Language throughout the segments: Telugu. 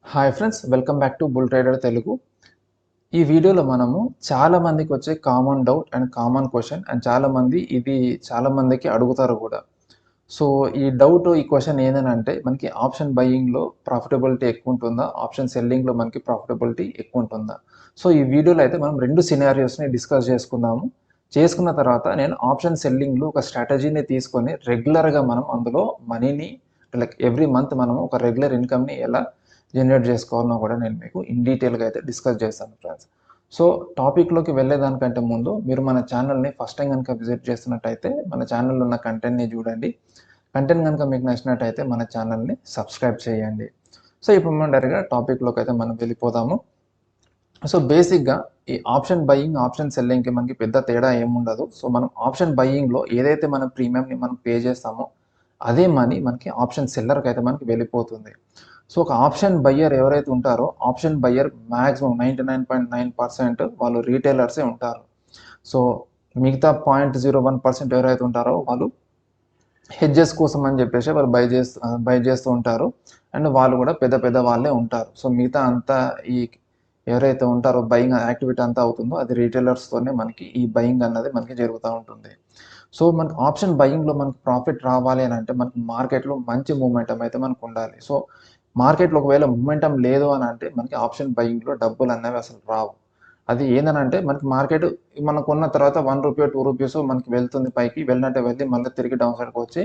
Hi friends, welcome back to bull trader Telugu. ఈ వీడియోలో మనము చాలా మందికి వచ్చే common doubt and common question and చాలా మందికి అడుగుతారు కూడా. సో ఈ క్వశ్చన్ ఏంటంటే మనకి ఆప్షన్ బయింగ్లో ప్రాఫిటబిలిటీ ఎక్కువ ఉంటుందా, ఆప్షన్ సెల్లింగ్లో మనకి ప్రాఫిటబిలిటీ ఎక్కువ ఉంటుందా? సో ఈ వీడియోలో అయితే మనం రెండు సినారియోస్ని డిస్కస్ చేసుకుందాము. చేసుకున్న తర్వాత నేను ఆప్షన్ సెల్లింగ్లో ఒక స్ట్రాటజీని తీసుకొని రెగ్యులర్గా మనం అందులో మనీని లైక్ ఎవ్రీ మంత్ మనము ఒక రెగ్యులర్ ఇన్కమ్ని ఎలా జనరేట్ చేసుకోవాలన్నా కూడా నేను మీకు ఇన్ డీటెయిల్గా అయితే డిస్కస్ చేస్తాను ఫ్రెండ్స్. సో టాపిక్లోకి వెళ్ళేదానికంటే ముందు మీరు మన ఛానల్ని ఫస్ట్ టైం కనుక విజిట్ చేస్తున్నట్టయితే మన ఛానల్లో ఉన్న కంటెంట్ని చూడండి. కంటెంట్ కనుక మీకు నచ్చినట్టయితే మన ఛానల్ని సబ్స్క్రైబ్ చేయండి. సో ఇప్పుడు మనం డైరెక్ట్గా టాపిక్లోకి అయితే మనం వెళ్ళిపోదాము. సో బేసిక్గా ఈ ఆప్షన్ బయింగ్ ఆప్షన్ సెల్లింగ్కి మనకి పెద్ద తేడా ఏముండదు. సో మనం ఆప్షన్ బయింగ్లో ఏదైతే మన ప్రీమియంని మనం పే చేస్తామో అదే మనీ మనకి ఆప్షన్ సెల్లర్కి అయితే మనకి వెళ్ళిపోతుంది. సో ఒక ఆప్షన్ బయ్యర్ ఎవరైతే ఉంటారో ఆప్షన్ బయ్యర్ మ్యాక్సిమం 99.9% వాళ్ళు రీటైలర్సే ఉంటారు. సో మిగతా 0.01% ఎవరైతే ఉంటారో వాళ్ళు హెడ్జెస్ కోసం అని చెప్పేసి వాళ్ళు బై చేస్తూ ఉంటారు. అండ్ వాళ్ళు కూడా పెద్ద పెద్ద వాళ్ళే ఉంటారు. సో మిగతా అంతా ఈ ఎవరైతే ఉంటారో బయింగ్ యాక్టివిటీ అంతా అవుతుందో అది రీటైలర్స్తోనే మనకి ఈ బయింగ్ అన్నది మనకి జరుగుతూ ఉంటుంది. సో మనకి ఆప్షన్ బయింగ్లో మనకి ప్రాఫిట్ రావాలి అని అంటే మనకి మార్కెట్లో మంచి మూమెంటం అయితే మనకు ఉండాలి. సో మార్కెట్లో ఒకవేళ మూమెంటం లేదు అని అంటే మనకి ఆప్షన్ బయింగ్లో డబ్బులు అనేవి అసలు రావు. అది ఏందనంటే మనకి మార్కెట్ మనకు ఉన్న తర్వాత ₹1 ₹2 మనకి వెళ్తుంది పైకి, వెళ్ళినట్టే వెళ్ళి మళ్ళీ తిరిగి డౌన్ సైడ్కి వచ్చి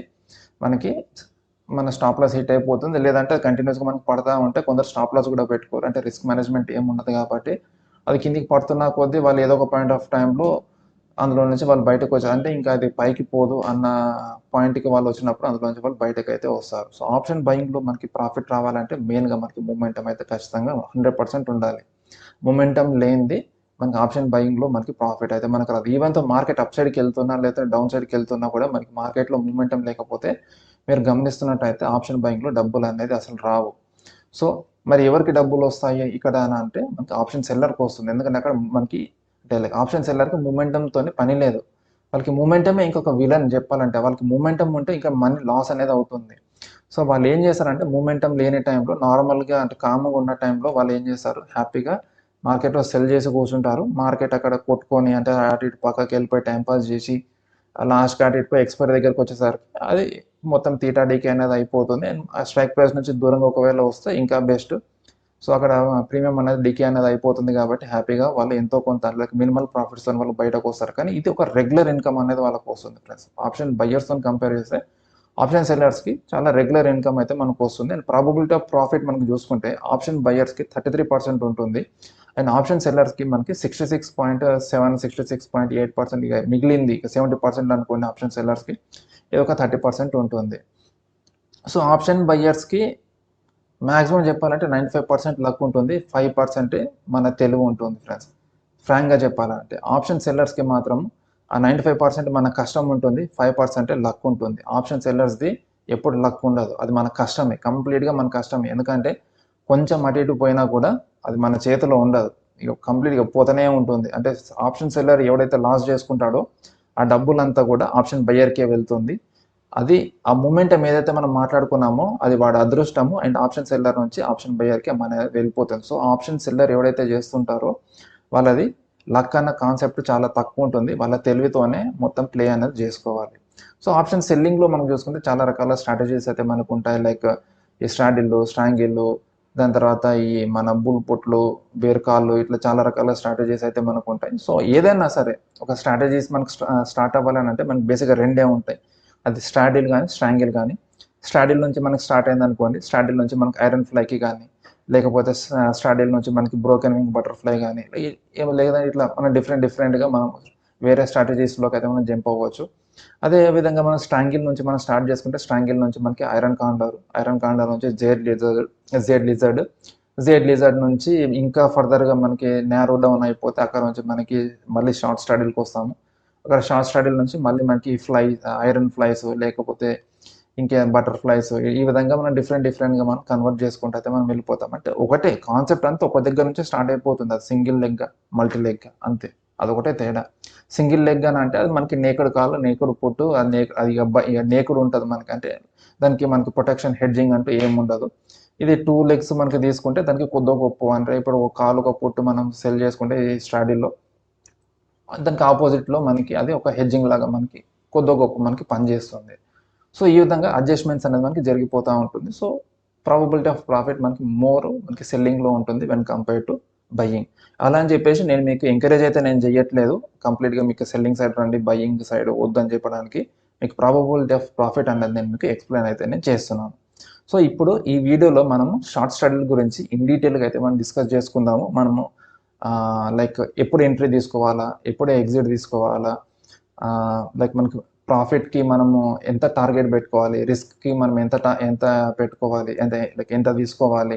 మనకి మన స్టాప్ లాస్ హిట్ అయిపోతుంది. లేదంటే కంటిన్యూస్గా మనకు పడతా ఉంటే కొందరు స్టాప్ లాస్ కూడా పెట్టుకోరు. అంటే రిస్క్ మేనేజ్మెంట్ ఏముండదు కాబట్టి అది కిందికి పడుతున్న కొద్దీ వాళ్ళు ఏదో ఒక పాయింట్ ఆఫ్ టైంలో అందులో నుంచి వాళ్ళు బయటకు వచ్చారు. అంటే ఇంకా అది పైకి పోదు అన్న పాయింట్కి వాళ్ళు వచ్చినప్పుడు అందులో నుంచి వాళ్ళు బయటకు అయితే వస్తారు. సో ఆప్షన్ బయింగ్లో మనకి ప్రాఫిట్ రావాలంటే మెయిన్గా మనకి మూమెంటం అయితే ఖచ్చితంగా 100% ఉండాలి. మూమెంటం లేనిది మనకి ఆప్షన్ బయింగ్లో మనకి ప్రాఫిట్ అయితే మనకు రాదు. ఈవెన్తో మార్కెట్ అప్ సైడ్కి వెళ్తున్నా లేదా డౌన్ సైడ్కి వెళ్తున్నా కూడా మనకి మార్కెట్లో మూమెంటం లేకపోతే మీరు గమనిస్తున్నట్టయితే ఆప్షన్ బయింగ్లో డబ్బులు అనేది అసలు రావు. సో మరి ఎవరికి డబ్బులు వస్తాయి ఇక్కడ అని అంటే మనకి ఆప్షన్ సెల్లర్కి వస్తుంది. ఎందుకంటే అక్కడ మనకి అంటే లైక్ ఆప్షన్ సెల్లర్కి మూమెంటంతో పని లేదు. వాళ్ళకి మూమెంటమే ఇంకొక విలన్ చెప్పాలంటే. వాళ్ళకి మూమెంటం ఉంటే ఇంకా మనీ లాస్ అనేది అవుతుంది. సో వాళ్ళు ఏం చేస్తారంటే మూమెంటం లేని టైంలో నార్మల్గా అంటే కామ్గా ఉన్న టైంలో వాళ్ళు ఏం చేస్తారు, హ్యాపీగా మార్కెట్లో సెల్ చేసి కూర్చుంటారు. మార్కెట్ అక్కడ కొట్టుకొని అంటే అటు ఇటు పక్కకి వెళ్ళిపోయి టైంపాస్ చేసి లాస్ట్‌కి అటు ఇటు ఎక్స్‌పైరీ దగ్గరికి వచ్చేసరికి అది మొత్తం తీటా డీకే అనేది అయిపోతుంది. అండ్ ఆ స్ట్రైక్ ప్రైస్ నుంచి దూరంగా ఒకవేళ వస్తే ఇంకా బెస్ట్. సో అక్కడ ప్రీమియం అనేది డీకే అనేది అయిపోతుంది కాబట్టి హ్యాపీగా వాళ్ళు ఎంతో కొంత లైక్ మినిమల్ ప్రాఫిట్స్‌తో వాళ్ళు బయటకు వస్తారు. కానీ ఇది ఒక రెగ్యులర్ ఇన్కమ్ అనేది వాళ్ళకి వస్తుంది ఫ్రెండ్స్. ఆప్షన్ బయ్యర్స్‌తో కంపేర్ చేస్తే ఆప్షన్ సెల్లర్స్‌కి చాలా రెగ్యులర్ ఇన్కమ్ అయితే మనకు వస్తుంది. అండ్ ప్రాబబిలిటీ ఆఫ్ ప్రాఫిట్ మనకు చూసుకుంటే ఆప్షన్ బయ్యర్స్‌కి 33% ఉంటుంది. అండ్ ఆప్షన్ సెల్లర్స్‌కి మనకి 66.7, 66.8% ఇక మిగిలింది 70% అనుకోండి ఆప్షన్ సెల్లర్స్‌కి. ఇది ఒక 30% ఉంటుంది. సో ఆప్షన్ బయ్యర్స్‌కి మాక్సిమం చెప్పాలంటే 95% లక్ ఉంటుంది. 5% మన తెలివి ఉంటుంది ఫ్రెండ్స్. ఫ్రాంక్‌గా చెప్పాలంటే. ఆప్షన్ సెల్లర్స్‌కి మాత్రం ఆ 95% మన కష్టం ఉంటుంది. 5% లక్ ఉంటుంది. ఆప్షన్ సెల్లర్స్‌ది ఎప్పుడు లక్ ఉండదు. అది మన కష్టమే. కంప్లీట్‌గా మన కష్టమే. ఎందుకంటే కొంచెం అటు ఇటు పోయినా కూడా అది మన చేతిలో ఉండదు. ఇక కంప్లీట్‌గా పోతూనే ఉంటుంది. అంటే ఆప్షన్ సెల్లర్ ఎవడైతే లాస్ చేసుకుంటాడో ఆ డబ్బులంతా కూడా ఆప్షన్ బయ్యర్‌కే వెళ్తుంది. అది ఆ మూమెంటం ఏదైతే మనం మాట్లాడుకున్నామో అది వాడి అదృష్టము. అండ్ ఆప్షన్ సెల్లర్ నుంచి ఆప్షన్ బయ్యర్‌కి మన వెళ్ళిపోతుంది. సో ఆప్షన్ సెల్లర్ ఎవడైతే చేస్తుంటారో వాళ్ళది లక్ అన్న కాన్సెప్ట్ చాలా తక్కువ ఉంటుంది. వాళ్ళ తెలివితోనే మొత్తం ప్లే అనేది చేసుకోవాలి. సో ఆప్షన్ సెల్లింగ్‌లో మనం చూసుకుంటే చాలా రకాల స్ట్రాటజీస్ అయితే మనకు ఉంటాయి. లైక్ ఈ స్ట్రాడిల్లు, స్ట్రాంగిల్లు, దాని తర్వాత ఈ మన బుల్ పుట్లు, బేర్ కాళ్ళు ఇట్లా చాలా రకాల స్ట్రాటజీస్ అయితే మనకు ఉంటాయి. సో ఏదైనా సరే ఒక స్ట్రాటజీస్ మనకు స్టార్ట్ అవ్వాలని అంటే మనకు బేసిక్‌గా రెండే ఉంటాయి. అది స్ట్రాడిల్ కానీ స్ట్రాంగిల్ కానీ. స్ట్రాడిల్ నుంచి మనకు స్టార్ట్ అయిందనుకోండి, స్ట్రాడిల్ నుంచి మనకు ఐరన్ ఫ్లైకి కానీ లేకపోతే స్ట్రాడిల్ నుంచి మనకి బ్రోకెన్ వింగ్ బటర్ఫ్లై కానీ ఏమో లేదా ఇట్లా మనం డిఫరెంట్‌గా మనం వేరే స్ట్రాటజీస్‌లోకి అయితే మనం జంప్ అవ్వచ్చు. అదే విధంగా మనం స్ట్రాంగిల్ నుంచి మనం స్టార్ట్ చేసుకుంటే స్ట్రాంగిల్ నుంచి మనకి ఐరన్ కాండర్ నుంచి జెడ్ లిజర్డ్ నుంచి ఇంకా ఫర్దర్‌గా మనకి నారో డౌన్ అయిపోతే అక్కడ నుంచి మనకి మళ్ళీ షార్ట్ స్ట్రాడిల్‌కి వస్తాము. అక్కడ షార్ట్ స్ట్రాడిల్ నుంచి మళ్ళీ మనకి ఐరన్ ఫ్లైస్ లేకపోతే ఇంకేం బటర్‌ఫ్లైస్ ఈ విధంగా మనం డిఫరెంట్‌గా మనం కన్వర్ట్ చేసుకుంటూ అయితే మనం వెళ్ళిపోతాం. అంటే ఒకటే కాన్సెప్ట్ అంతా ఒక దగ్గర నుంచి స్టార్ట్ అయిపోతుంది. అది సింగిల్ లెగ్గా, మల్టీ లెగ్గా అంతే. అదొకటే తేడా. సింగిల్ లెగ్ అని అంటే అది మనకి నేకుడు కాళ్ళు, నేకుడు పుట్టు అది ఇక నేకుడు ఉంటది మనకి. అంటే దానికి మనకి ప్రొటెక్షన్, హెడ్జింగ్ అంటూ ఏముండదు. ఇది 2 లెగ్స్ మనకి తీసుకుంటే దానికి కొద్దో గొప్పో అంటే ఇప్పుడు ఒక కాలు ఒక పొట్టు మనం సెల్ చేసుకుంటే ఈ స్ట్రాడిల్లో దానికి ఆపోజిట్లో మనకి అది ఒక హెడ్జింగ్ లాగా మనకి కొద్దో గొప్ప మనకి పనిచేస్తుంది. సో ఈ విధంగా అడ్జస్ట్మెంట్స్ అనేది మనకి జరిగిపోతూ ఉంటుంది. సో ప్రాబబిలిటీ ఆఫ్ ప్రాఫిట్ మనకి మనకి సెల్లింగ్లో ఉంటుంది వెన్ కంపేర్ టు బయ్యింగ్. అలా అని చెప్పేసి నేను మీకు ఎంకరేజ్ అయితే నేను చేయట్లేదు కంప్లీట్గా మీకు సెల్లింగ్ సైడ్ రండి బయ్యింగ్ సైడ్ వద్దని చెప్పడానికి. మీకు ప్రాబబిలిటీ ఆఫ్ ప్రాఫిట్ అనేది నేను మీకు ఎక్స్ప్లెయిన్ అయితే నేను చేస్తున్నాను. సో ఇప్పుడు ఈ వీడియోలో మనము షార్ట్ స్టడీల గురించి ఇన్ డీటెయిల్గా అయితే మనం డిస్కస్ చేసుకుందాము. మనము లైక్ ఎప్పుడు ఎంట్రీ తీసుకోవాలా, ఎప్పుడు ఎగ్జిట్ తీసుకోవాలా, లైక్ మనకు ప్రాఫిట్కి మనము ఎంత టార్గెట్ పెట్టుకోవాలి, రిస్క్కి మనం ఎంత పెట్టుకోవాలి, ఎంత తీసుకోవాలి,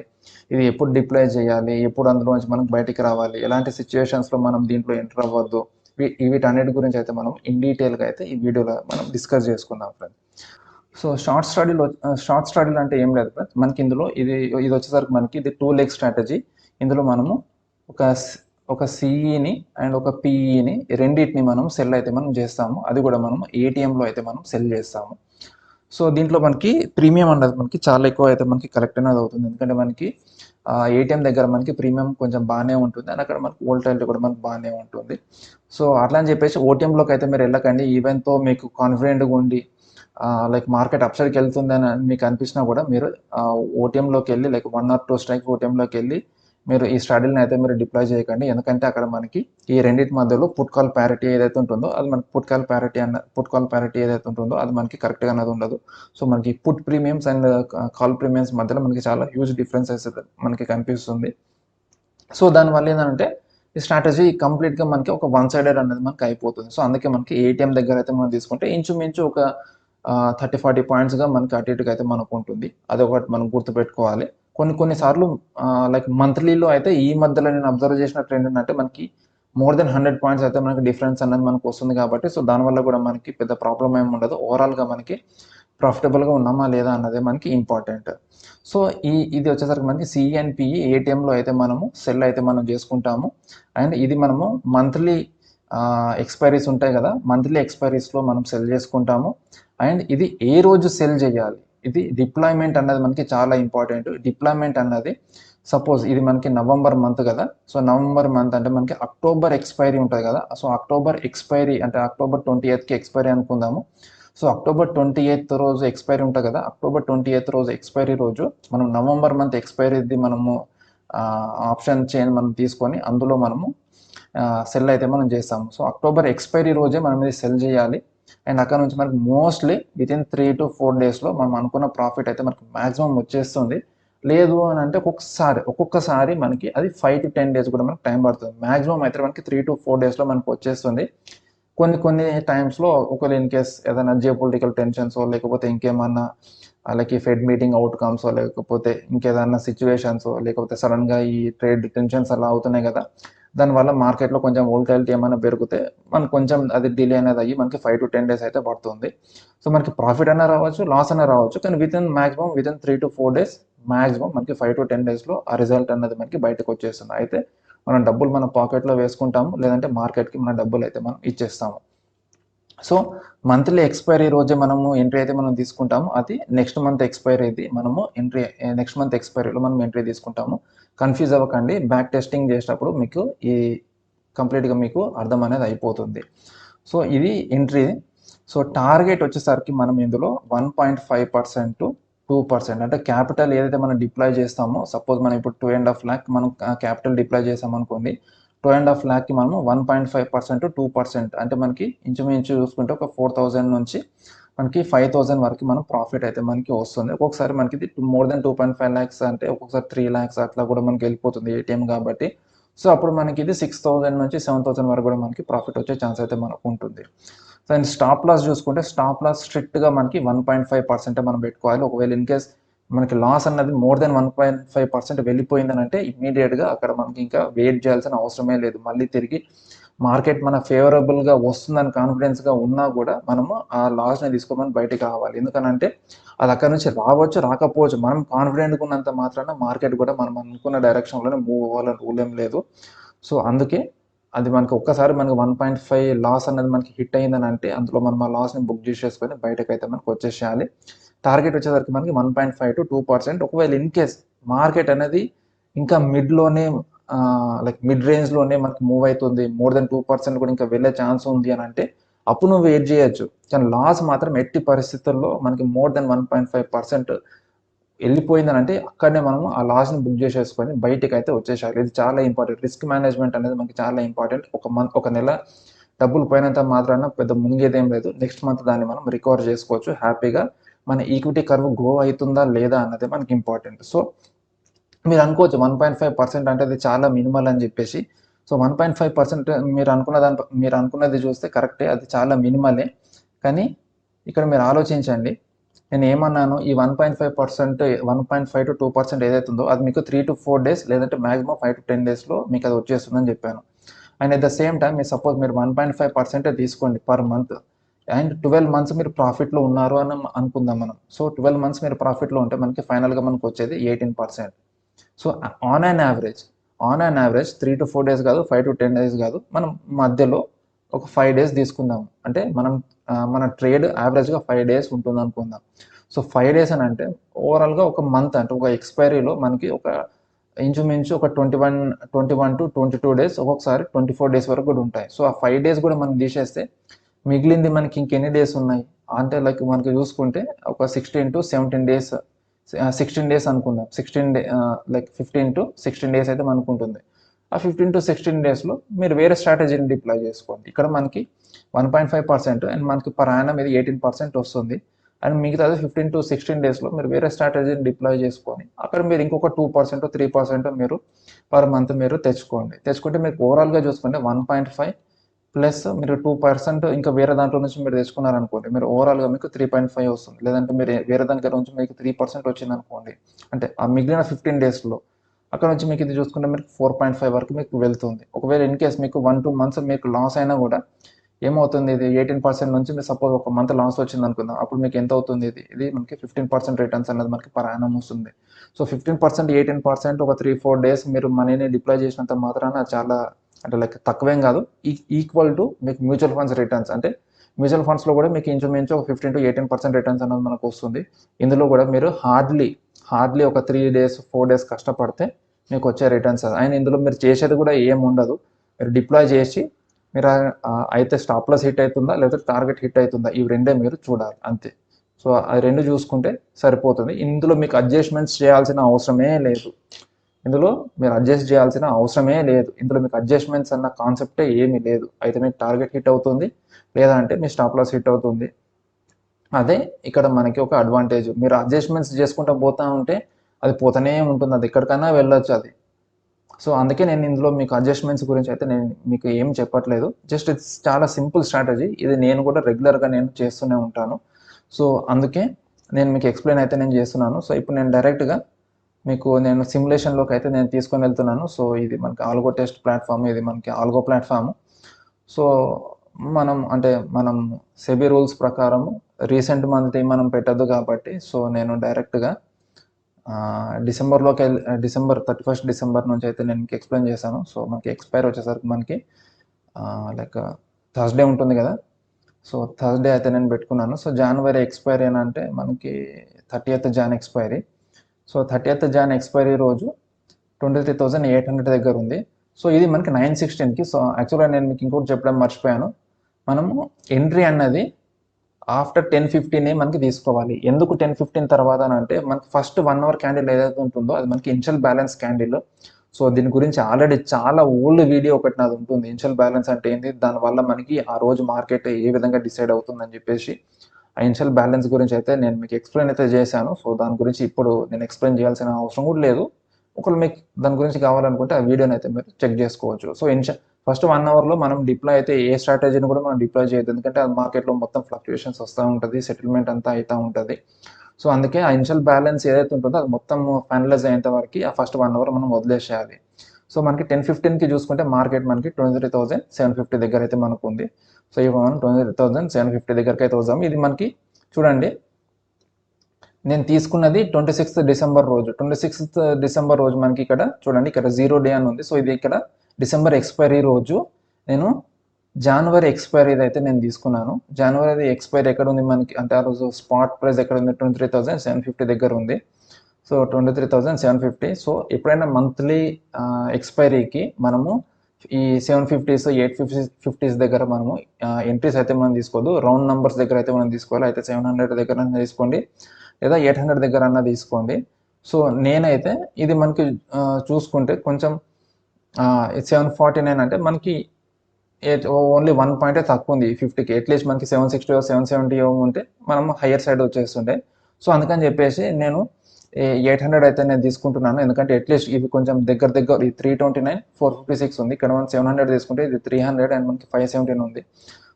ఇది ఎప్పుడు డిప్లాయ్ చేయాలి, ఎప్పుడు అందులో నుంచి మనం బయటికి రావాలి, ఎలాంటి సిచ్యువేషన్స్లో మనం దీంట్లో ఎంటర్ అవ్వద్దు, వీటన్నిటి గురించి అయితే మనం ఇన్ డీటెయిల్గా అయితే ఈ వీడియోలో మనం డిస్కస్ చేసుకుందాం ఫ్రెండ్స్. సో షార్ట్ స్టడీలు అంటే ఏం లేదు ఫ్రెండ్స్, మనకి ఇందులో ఇది వచ్చేసరికి మనకి ఇది 2 లెగ్ స్ట్రాటజీ. ఇందులో మనము ఒక సిఈని అండ్ ఒక పిఈని రెండింటిని మనం సెల్ అయితే మనం చేస్తాము. అది కూడా మనం ఏటీఎంలో అయితే మనం సెల్ చేస్తాము. సో దీంట్లో మనకి ప్రీమియం అనేది మనకి చాలా ఎక్కువ అయితే మనకి కలెక్ట్ అనేది అవుతుంది. ఎందుకంటే మనకి ఏటీఎం దగ్గర మనకి ప్రీమియం కొంచెం బాగానే ఉంటుంది అండ్ అక్కడ మనకి వోల్టాలిటీ కూడా మనకి బాగానే ఉంటుంది. సో అట్లా అని చెప్పేసి ఓటీఎంలోకి అయితే మీరు వెళ్ళకండి. ఈవెన్తో మీకు కాన్ఫిడెంట్గా ఉండి లైక్ మార్కెట్ అప్సైడ్కి వెళ్తుందని మీకు అనిపించినా కూడా మీరు ఓటీఎంలోకి వెళ్ళి లైక్ 1 or 2 స్ట్రైక్ ఓటీఎంలోకి వెళ్ళి మీరు ఈ స్ట్రాటజీని అయితే మీరు డిప్లాయ్ చేయకండి. ఎందుకంటే అక్కడ మనకి ఈ రెండింటి మధ్యలో పుట్ కాల్ ప్యారిటీ ఏదైతే ఉంటుందో అది మనకి పుట్ కాల్ ప్యారిటీ ఏదైతే ఉంటుందో అది మనకి కరెక్ట్గా అనేది ఉండదు. సో మనకి put premiums and call premiums మధ్యలో మనకి చాలా హ్యూజ్ డిఫరెన్సెస్ మనకి కనిపిస్తుంది. సో దానివల్ల ఏంటంటే ఈ స్ట్రాటజీ కంప్లీట్గా మనకి ఒక వన్ సైడెడ్ అనేది మనకి అయిపోతుంది. సో అందుకే మనకి ఏటీఎం దగ్గర అయితే మనం తీసుకుంటే ఇంచుమించు ఒక 30-40 పాయింట్స్గా మనకి అటు ఇటుగా అయితే మనకు ఉంటుంది. అది ఒకటి మనం గుర్తుపెట్టుకోవాలి. కొన్నిసార్లు లైక్ మంత్లీలో అయితే ఈ మధ్యలో నేను అబ్జర్వ్ చేసిన ట్రెండ్ ఏంటంటే మనకి మోర్ దెన్ 100 పాయింట్స్ అయితే మనకి డిఫరెన్స్ అనేది మనకు వస్తుంది కాబట్టి సో దానివల్ల కూడా మనకి పెద్ద ప్రాబ్లం ఏమి ఉండదు. ఓవరాల్గా మనకి ప్రాఫిటబుల్గా ఉన్నామా లేదా అన్నదే మనకి ఇంపార్టెంట్. సో ఇది వచ్చేసరికి మనకి సిఎన్పిఈ ఏటీఎంలో అయితే మనము సెల్ అయితే మనం చేసుకుంటాము. అండ్ ఇది మనము మంత్లీ ఎక్స్పైరీస్ ఉంటాయి కదా, మంత్లీ ఎక్స్పైరీస్లో మనం సెల్ చేసుకుంటాము. అండ్ ఇది ఏ రోజు సెల్ చేయాలి, ఇది డిప్లాయ్మెంట్ అన్నది మనకి చాలా ఇంపార్టెంట్. డిప్లాయ్మెంట్ అన్నది సపోజ్ ఇది మనకి నవంబర్ మంత్ కదా, సో నవంబర్ మంత్ అంటే మనకి అక్టోబర్ ఎక్స్పైరీ ఉంటుంది కదా. సో అక్టోబర్ ఎక్స్పైరీ అంటే అక్టోబర్ 28కి ఎక్స్పైరీ అనుకుందాము. సో అక్టోబర్ 28th రోజు ఎక్స్పైరీ ఉంటుంది కదా, అక్టోబర్ 28th రోజు ఎక్స్పైరీ రోజు మనం నవంబర్ మంత్ ఎక్స్పైరీది మనము ఆప్షన్ చైన్ మనం తీసుకొని అందులో మనము సెల్ అయితే మనం చేస్తాము. సో అక్టోబర్ ఎక్స్పైరీ రోజే మనం ఇది సెల్ చేయాలి. అండ్ అక్కడ నుంచి మనకి మోస్ట్లీ వితిన్ 3 to 4 డేస్లో మనం అనుకున్న ప్రాఫిట్ అయితే మనకి మ్యాక్సిమం వచ్చేస్తుంది. లేదు అని అంటే ఒక్కొక్కసారి మనకి అది 5 to 10 డేస్ కూడా మనకి టైం పడుతుంది. మ్యాక్సిమం అయితే మనకి 3 to 4 డేస్లో మనకి వచ్చేస్తుంది. కొన్ని టైమ్స్లో ఒకవేళ ఇన్ కేస్ ఏదైనా జియో పొలిటికల్ టెన్షన్స్ లేకపోతే ఇంకేమన్నా లైక్ ఈ ఫెడ్ మీటింగ్ అవుట్కమ్స్ లేకపోతే ఇంకేదన్నా సిచ్యువేషన్స్ లేకపోతే సడన్గా ఈ ట్రేడ్ టెన్షన్స్ అలా అవుతున్నాయి కదా, దానివల్ల మార్కెట్లో కొంచెం వోల్టాలిటీ ఏమైనా పెరిగితే మనకు కొంచెం అది డిలే అనేది అయ్యి మనకి 5 to 10 డేస్ అయితే పడుతుంది. సో మనకి ప్రాఫిట్ అయినా రావచ్చు, లాస్ అయినా రావచ్చు, కానీ వితిన్ 3 to 4 డేస్ మ్యాక్సిమం మనకి 5 to 10 డేస్లో ఆ రిజల్ట్ అనేది మనకి బయటకు వచ్చేస్తుంది. అయితే మనం డబ్బులు మన పాకెట్లో వేసుకుంటాము, లేదంటే మార్కెట్కి మన డబ్బులు అయితే మనం ఇచ్చేస్తాము. సో మంత్లీ ఎక్స్పైరీ రోజే మనము ఎంట్రీ అయితే మనం తీసుకుంటాము. అది నెక్స్ట్ మంత్ ఎక్స్పైరీలో మనం ఎంట్రీ తీసుకుంటాము. కన్ఫ్యూజ్ అవ్వకండి, బ్యాక్ టెస్టింగ్ చేసేటప్పుడు మీకు ఈ కంప్లీట్గా మీకు అర్థం అనేది అయిపోతుంది. సో ఇది ఎంట్రీ. సో టార్గెట్ వచ్చేసరికి మనం ఇందులో 1.5% to 2% అంటే క్యాపిటల్ ఏదైతే మనం డిప్లాయ్ చేస్తామో, సపోజ్ మనం ఇప్పుడు 2.5 lakh మనం క్యాపిటల్ డిప్లాయ్ చేసాం అనుకోండి, 2.5 lakh మనం 1.5% to 2% అంటే మనకి ఇంచుమించు చూసుకుంటే ఒక 4,000 నుంచి మనకి 5,000 వరకు మనం ప్రాఫిట్ అయితే మనకి వస్తుంది. ఒక్కొక్కసారి మనకి ఇది మోర్ దెన్ 2.5 lakhs అంటే ఒక్కొక్కసారి 3 lakhs అట్లా కూడా మనకి వెళ్ళిపోతుంది ఏటీఎం కాబట్టి. సో అప్పుడు మనకి ఇది 6,000 నుంచి 7,000 వరకు కూడా మనకి ప్రాఫిట్ వచ్చే ఛాన్స్ అయితే మనకు ఉంటుంది. సో అండ్ స్టాప్ లాస్ చూసుకుంటే స్టాప్ లాస్ స్ట్రిక్ట్గా మనకి 1.5% మనం పెట్టుకోవాలి. ఒకవేళ ఇన్ కేస్ మనకి లాస్ అన్నది మోర్ దెన్ 1.5% వెళ్ళిపోయిందని అంటే ఇమ్మీడియట్గా అక్కడ మనకి ఇంకా వెయిట్ చేయాల్సిన అవసరమే లేదు. మళ్ళీ తిరిగి మార్కెట్ మన ఫేవరబుల్గా వస్తుందని కాన్ఫిడెన్స్గా ఉన్నా కూడా మనము ఆ లాస్ని తీసుకోమని బయటకు రావాలి. ఎందుకనంటే అది అక్కడ నుంచి రావచ్చు, రాకపోవచ్చు. మనం కాన్ఫిడెంట్గా ఉన్నంత మాత్రాన మార్కెట్ కూడా మనం అనుకున్న డైరెక్షన్లోనే మూవ్ అవ్వాలని రూల్ ఏం లేదు. సో అందుకే అది మనకి ఒక్కసారి మనకి 1.5 లాస్ అనేది మనకి హిట్ అయిందని అంటే అందులో మనం ఆ లాస్ని బుక్ చేసేసుకొని బయటకైతే మనకు వచ్చేసేయాలి. టార్గెట్ వచ్చేసరికి మనకి 1.5 to 2%. ఒకవేళ ఇన్ కేస్ మార్కెట్ అనేది ఇంకా మిడ్లోనే లైక్ మిడ్ రేంజ్లోనే మనకి మూవ్ అవుతుంది, మోర్ దెన్ 2% కూడా ఇంకా వెళ్ళే ఛాన్స్ ఉంది అని అంటే అప్పుడు నువ్వు వెయిట్ చేయొచ్చు. కానీ లాస్ మాత్రం ఎట్టి పరిస్థితుల్లో మనకి మోర్ దెన్ 1.5% వెళ్ళిపోయిందని అంటే అక్కడనే మనము ఆ లాస్ని బుక్ చేసేసుకొని బయటికి అయితే వచ్చేసాలి. ఇది చాలా ఇంపార్టెంట్. రిస్క్ మేనేజ్మెంట్ అనేది మనకి చాలా ఇంపార్టెంట్. ఒక నెల డబ్బులు పోయినంత మాత్రాన పెద్ద మునిగేదేం లేదు. నెక్స్ట్ మంత్ దాన్ని మనం రికవర్ చేసుకోవచ్చు హ్యాపీగా. మన ఈక్విటీ కర్వ్ గ్రో అవుతుందా లేదా అన్నది మనకి ఇంపార్టెంట్. సో మీరు అనుకోవచ్చు 1.5% అంటే అది చాలా మినిమల్ అని చెప్పేసి. సో 1.5% మీరు అనుకున్నది చూస్తే కరెక్టే, అది చాలా మినిమలే. కానీ ఇక్కడ మీరు ఆలోచించండి, నేను ఏమన్నాను, ఈ 1.5%, 1.5 to 2% ఏదైతే ఉందో అది మీకు 3 to 4 డేస్ లేదంటే మాక్సిమం 5 to 10 డేస్లో మీకు అది వచ్చేస్తుందని చెప్పాను. And at the same time మీరు సపోజ్ మీరు 1.5% తీసుకోండి పర్ మంత్, అండ్ 12 మంత్స్ మీరు ప్రాఫిట్లో ఉన్నారు అని అనుకుందాం మనం. సో 12 మంత్స్ మీరు ప్రాఫిట్లో ఉంటే మనకి ఫైనల్గా మనకు వచ్చేది 18%. So on an average 3 to 4 days కాదు, 5 to 10 డేస్ కాదు, మనం మధ్యలో ఒక 5 డేస్ తీసుకుందాం. అంటే మన ట్రేడ్ యావరేజ్గా 5 డేస్ ఉంటుంది అనుకుందాం. సో 5 డేస్ అని అంటే ఓవరాల్గా ఒక మంత్, అంటే ఒక ఎక్స్పైరీలో మనకి ఒక ఇంచుమించు ఒక 21 to 22 డేస్, ఒక్కొక్కసారి 24 డేస్ వరకు కూడా ఉంటాయి. సో ఆ 5 డేస్ కూడా మనం తీసేస్తే మిగిలింది మనకి ఇంకెన్ని డేస్ ఉన్నాయి అంటే లైక్ మనకి చూసుకుంటే ఒక 16 to 17 డేస్, 16 డేస్ అనుకుందాం. 15 to 16 డేస్ అయితే మనకు ఉంటుంది. ఆ 15 to 16 డేస్లో మీరు వేరే స్ట్రాటజీని డిప్లాయ్ చేసుకోండి. ఇక్కడ మనకి 1.5% అండ్ మనకి పర్ యానం ఇది 18% వస్తుంది. అండ్ మిగతాది 15 to 16 డేస్లో మీరు వేరే స్ట్రాటజీని డిప్లాయ్ చేసుకొని అక్కడ మీరు ఇంకొక 2%, 3% మీరు పర్ మంత్ మీరు తెచ్చుకుంటే మీకు ఓవరాల్గా చూసుకుంటే 1.5 ప్లస్ మీరు 2% ఇంకా వేరే దాంట్లో నుంచి మీరు తెచ్చుకున్నారనుకోండి, మీరు ఓవరాల్గా మీకు 3.5 వస్తుంది. లేదంటే మీరు వేరే దగ్గర నుంచి మీకు 3% వచ్చింది అనుకోండి, అంటే ఆ మిగిలిన 15 డేస్లో అక్కడ నుంచి మీకు ఇది చూసుకుంటే మీకు 4.5 వరకు మీకు వెళ్తుంది. ఒకవేళ ఇన్ కేస్ మీకు 1-2 మంత్స్ మీకు లాస్ అయినా కూడా ఏమవుతుంది, ఇది 18% నుంచి మీరు సపోజ్ ఒక మంత్ లాస్ వచ్చింది అనుకుందాం, అప్పుడు మీకు ఎంత అవుతుంది, ఇది మనకి 15% రిటర్న్స్ అనేది మనకి పర్ యానం వస్తుంది. సో 15%, 18% ఒక 3-4 డేస్ మీరు మనీని డిప్లాయ్ చేసినంత మాత్రాన చాలా అంటే లైక్ తక్కువేం కాదు, ఈక్వల్ టు మీకు మ్యూచువల్ ఫండ్స్ రిటర్న్స్. అంటే మ్యూచువల్ ఫండ్స్లో కూడా మీకు ఇంచుమించు ఒక 15 to 18% రిటర్న్స్ అనేది మనకు వస్తుంది. ఇందులో కూడా మీరు హార్డ్లీ ఒక 3 days 4 days కష్టపడితే మీకు వచ్చే రిటర్న్స్. అండ్ ఇందులో మీరు చేసేది కూడా ఏం ఉండదు, మీరు డిప్లాయ్ చేసి మీరు అయితే స్టాప్ లాస్ హిట్ అవుతుందా లేదా టార్గెట్ హిట్ అవుతుందా, ఇవి రెండే మీరు చూడాలి అంతే. సో ఆ రెండు చూసుకుంటే సరిపోతుంది. ఇందులో మీకు అడ్జస్ట్మెంట్స్ చేయాల్సిన అవసరమే లేదు. ఇందులో మీకు అడ్జస్ట్మెంట్స్ అన్న కాన్సెప్టే ఏమీ లేదు. అయితే మీకు టార్గెట్ హిట్ అవుతుంది, లేదా అంటే మీ స్టాప్ లాస్ హిట్ అవుతుంది. అదే ఇక్కడ మనకి ఒక అడ్వాంటేజ్. మీరు అడ్జస్ట్మెంట్స్ చేసుకుంటూ పోతా ఉంటే అది పోతూనే ఉంటుంది, అది ఎక్కడికైనా వెళ్ళొచ్చు అది. సో అందుకే నేను ఇందులో మీకు అడ్జస్ట్మెంట్స్ గురించి అయితే నేను మీకు ఏం చెప్పట్లేదు. జస్ట్ ఇట్స్ చాలా సింపుల్ స్ట్రాటజీ. ఇది నేను కూడా రెగ్యులర్గా నేను చేస్తూనే ఉంటాను. సో అందుకే నేను మీకు ఎక్స్ప్లెయిన్ అయితే నేను చేస్తున్నాను. సో ఇప్పుడు నేను డైరెక్ట్గా మీకు నేను సిమ్యులేషన్లోకి అయితే నేను తీసుకొని వెళ్తున్నాను. సో ఇది మనకి ఆల్గో టెస్ట్ ప్లాట్ఫామ్, ఇది మనకి ఆల్గో ప్లాట్ఫామ్. సో మనం సెబీ రూల్స్ ప్రకారం రీసెంట్ మంత్ మనం పెట్టద్దు కాబట్టి, సో నేను డైరెక్ట్గా డిసెంబర్ 31st డిసెంబర్ నుంచి అయితే నేను మీకు ఎక్స్ప్లెయిన్ చేశాను. సో మనకి ఎక్స్పైర్ వచ్చేసరికి మనకి లైక్ థర్స్డే ఉంటుంది కదా, సో థర్స్డే అయితే నేను పెట్టుకున్నాను. సో జనవరి ఎక్స్పైరీ అని అంటే మనకి 30th Jan expiry. So 30th Jan expiry రోజు 23,800 దగ్గర ఉంది. సో ఇది మనకి 9/16కి. సో యాక్చువల్గా నేను మీకు ఇంకోటి చెప్పడం మర్చిపోయాను, మనము ఎంట్రీ అన్నది ఆఫ్టర్ 10:15 మనకి తీసుకోవాలి. ఎందుకు 10:15 తర్వాత అని అంటే మనకి ఫస్ట్ 1 hour క్యాండిల్ ఏదైతే ఉంటుందో అది మనకి ఇనిషియల్ బ్యాలెన్స్ క్యాండిల్. సో దీని గురించి ఆల్రెడీ చాలా ఓల్డ్ వీడియో ఒకటి నాది ఉంటుంది, ఇనిషియల్ బ్యాలెన్స్ అంటే ఏంటి, దానివల్ల మనకి ఆ రోజు మార్కెట్ ఏ విధంగా డిసైడ్ అవుతుందని చెప్పేసి ఆ ఇనిషియల్ బ్యాలెన్స్ గురించి అయితే నేను మీకు ఎక్స్ప్లెయిన్ అయితే చేశాను. సో దాని గురించి ఇప్పుడు నేను ఎక్స్ప్లెయిన్ చేయాల్సిన అవసరం కూడా లేదు. ఒకవేళ మీకు దాని గురించి కావాలనుకుంటే ఆ వీడియోని అయితే మీరు చెక్ చేసుకోవచ్చు. సో ఫస్ట్ 1 hourలో మనం డిప్లాయ్ అయితే ఏ స్ట్రాటజీని కూడా మనం డిప్లాయ్ చేయొద్దు, ఎందుకంటే అది మార్కెట్లో మొత్తం ఫ్లక్చుయేషన్స్ వస్తూ ఉంటుంది, సెటిల్మెంట్ అంతా అవుతూ ఉంటుంది. సో అందుకే ఆ ఇనిషియల్ బ్యాలెన్స్ ఏదైతే ఉంటుందో అది మొత్తం ఫైనలైజ్ అయ్యేంత వరకు ఆ ఫస్ట్ 1 hour మనం వదిలేసేయాలి. సో మనకి 10:15కి చూసుకుంటే మార్కెట్ మనకి 23,750 దగ్గర అయితే మనకు ఉంది. సో ఇవి మనం 23,750 దగ్గరికి అయితే వద్దాం. ఇది మనకి చూడండి, నేను తీసుకున్నది 26th డిసెంబర్ రోజు మనకి ఇక్కడ చూడండి, ఇక్కడ 0 డే అని ఉంది. సో ఇది ఇక్కడ డిసెంబర్ ఎక్స్పైరీ రోజు నేను జనవరి ఎక్స్పైరీ అయితే నేను తీసుకున్నాను. జనవరి ఎక్స్పైరీ ఎక్కడ ఉంది మనకి అంటే ఆ రోజు స్పాట్ ప్రైస్ ఎక్కడ ఉంది, 23,750 దగ్గర ఉంది. So so 23,750. సో ఎప్పుడైనా మంత్లీ ఎక్స్పైరీకి మనము ఈ 750s 850s దగ్గర మనము ఎంట్రీస్ అయితే మనం తీసుకోవద్దు. రౌండ్ నెంబర్స్ దగ్గర అయితే మనం తీసుకోవాలి. అయితే 700 దగ్గర తీసుకోండి, లేదా 800 దగ్గర అన్న తీసుకోండి. సో నేనైతే ఇది మనకి చూసుకుంటే కొంచెం 749 అంటే మనకి ఓన్లీ 1 పాయింటే తక్కువ ఉంది 50కి. అట్లీస్ట్ మనకి 760 770 ఉంటే మనం హయ్యర్ సైడ్ వచ్చేస్తుండే. సో అందుకని చెప్పేసి నేను 800 అయితే నేను తీసుకుంటున్నాను. ఎందుకంటే అట్లీస్ట్ ఇవి కొంచెం దగ్గర 329 456 ఉంది. ఇక్కడ మనం 700 తీసుకుంటే ఇది 300 అండ్ మనకి 517 ఉంది.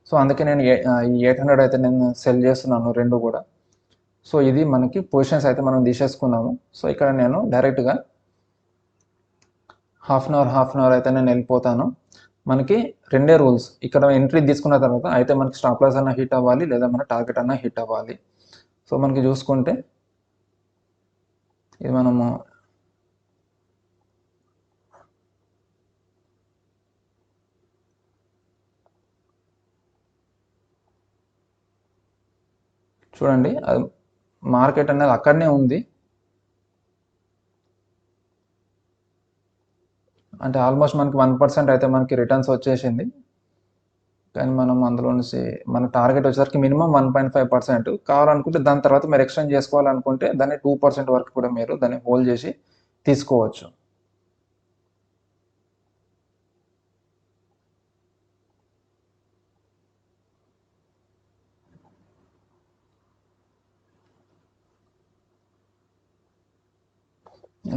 సో అందుకే నేను ఈ 800 అయితే నేను సెల్ చేస్తున్నాను రెండు కూడా. సో ఇది మనకి పొజిషన్స్ అయితే మనం తీసేసుకున్నాము. సో ఇక్కడ నేను డైరెక్ట్గా హాఫ్ అన్ అవర్ అయితే నేను వెళ్ళిపోతాను. మనకి రెండే రూల్స్. ఇక్కడ ఎంట్రీ తీసుకున్న తర్వాత అయితే మనకి స్టాప్ లాస్ అన్న హిట్ అవ్వాలి, లేదా మన టార్గెట్ అన్న హిట్ అవ్వాలి. సో మనకి చూసుకుంటే ఇది మనము చూడండి, అది మార్కెట్ అనేది అక్కడనే ఉంది. అంటే ఆల్మోస్ట్ మనకి 1% అయితే మనకి రిటర్న్స్ వచ్చేసింది. కానీ మనం అందులో నుంచి మన టార్గెట్ వచ్చేసరికి మినిమం 1.5%. కావాలనుకుంటే దాని తర్వాత మీరు ఎక్స్టెండ్ చేసుకోవాలనుకుంటే దాన్ని 2% వరకు కూడా మీరు దాన్ని హోల్డ్ చేసి తీసుకోవచ్చు.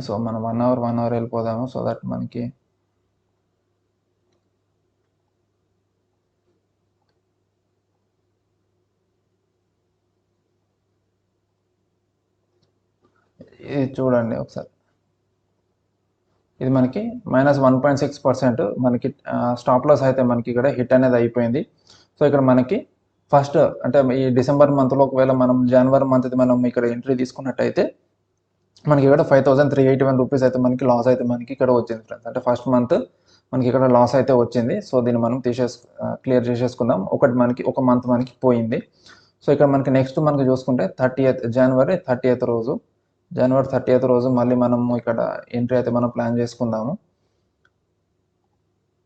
సో మనం 1 అవర్ వెళ్ళిపోదాము. సో దట్ మనకి ఇది చూడండి ఒకసారి. ఇది మనకి -1.6% మనకి స్టాప్ లాస్ అయితే మనకి ఇక్కడ హిట్ అనేది అయిపోయింది. సో ఇక్కడ మనకి ఫస్ట్ అంటే ఈ డిసెంబర్ మంత్లో ఒకవేళ మనం జనవరి మంత్ మనం ఇక్కడ ఎంట్రీ తీసుకున్నట్టయితే మనకి ఇక్కడ 5,381 రూపీస్ అయితే మనకి లాస్ అయితే మనకి ఇక్కడ వచ్చింది ఫ్రెండ్స్. అంటే ఫస్ట్ మంత్ మనకి ఇక్కడ లాస్ అయితే వచ్చింది. సో దీన్ని మనం క్లియర్ చేసేసుకుందాం. మనకి ఒక మంత్ మనకి పోయింది. సో ఇక్కడ మనకి నెక్స్ట్ మనకి చూసుకుంటే జనవరి 30th రోజు మళ్ళీ మనము ఇక్కడ ఎంట్రీ అయితే మనం ప్లాన్ చేసుకుందాము.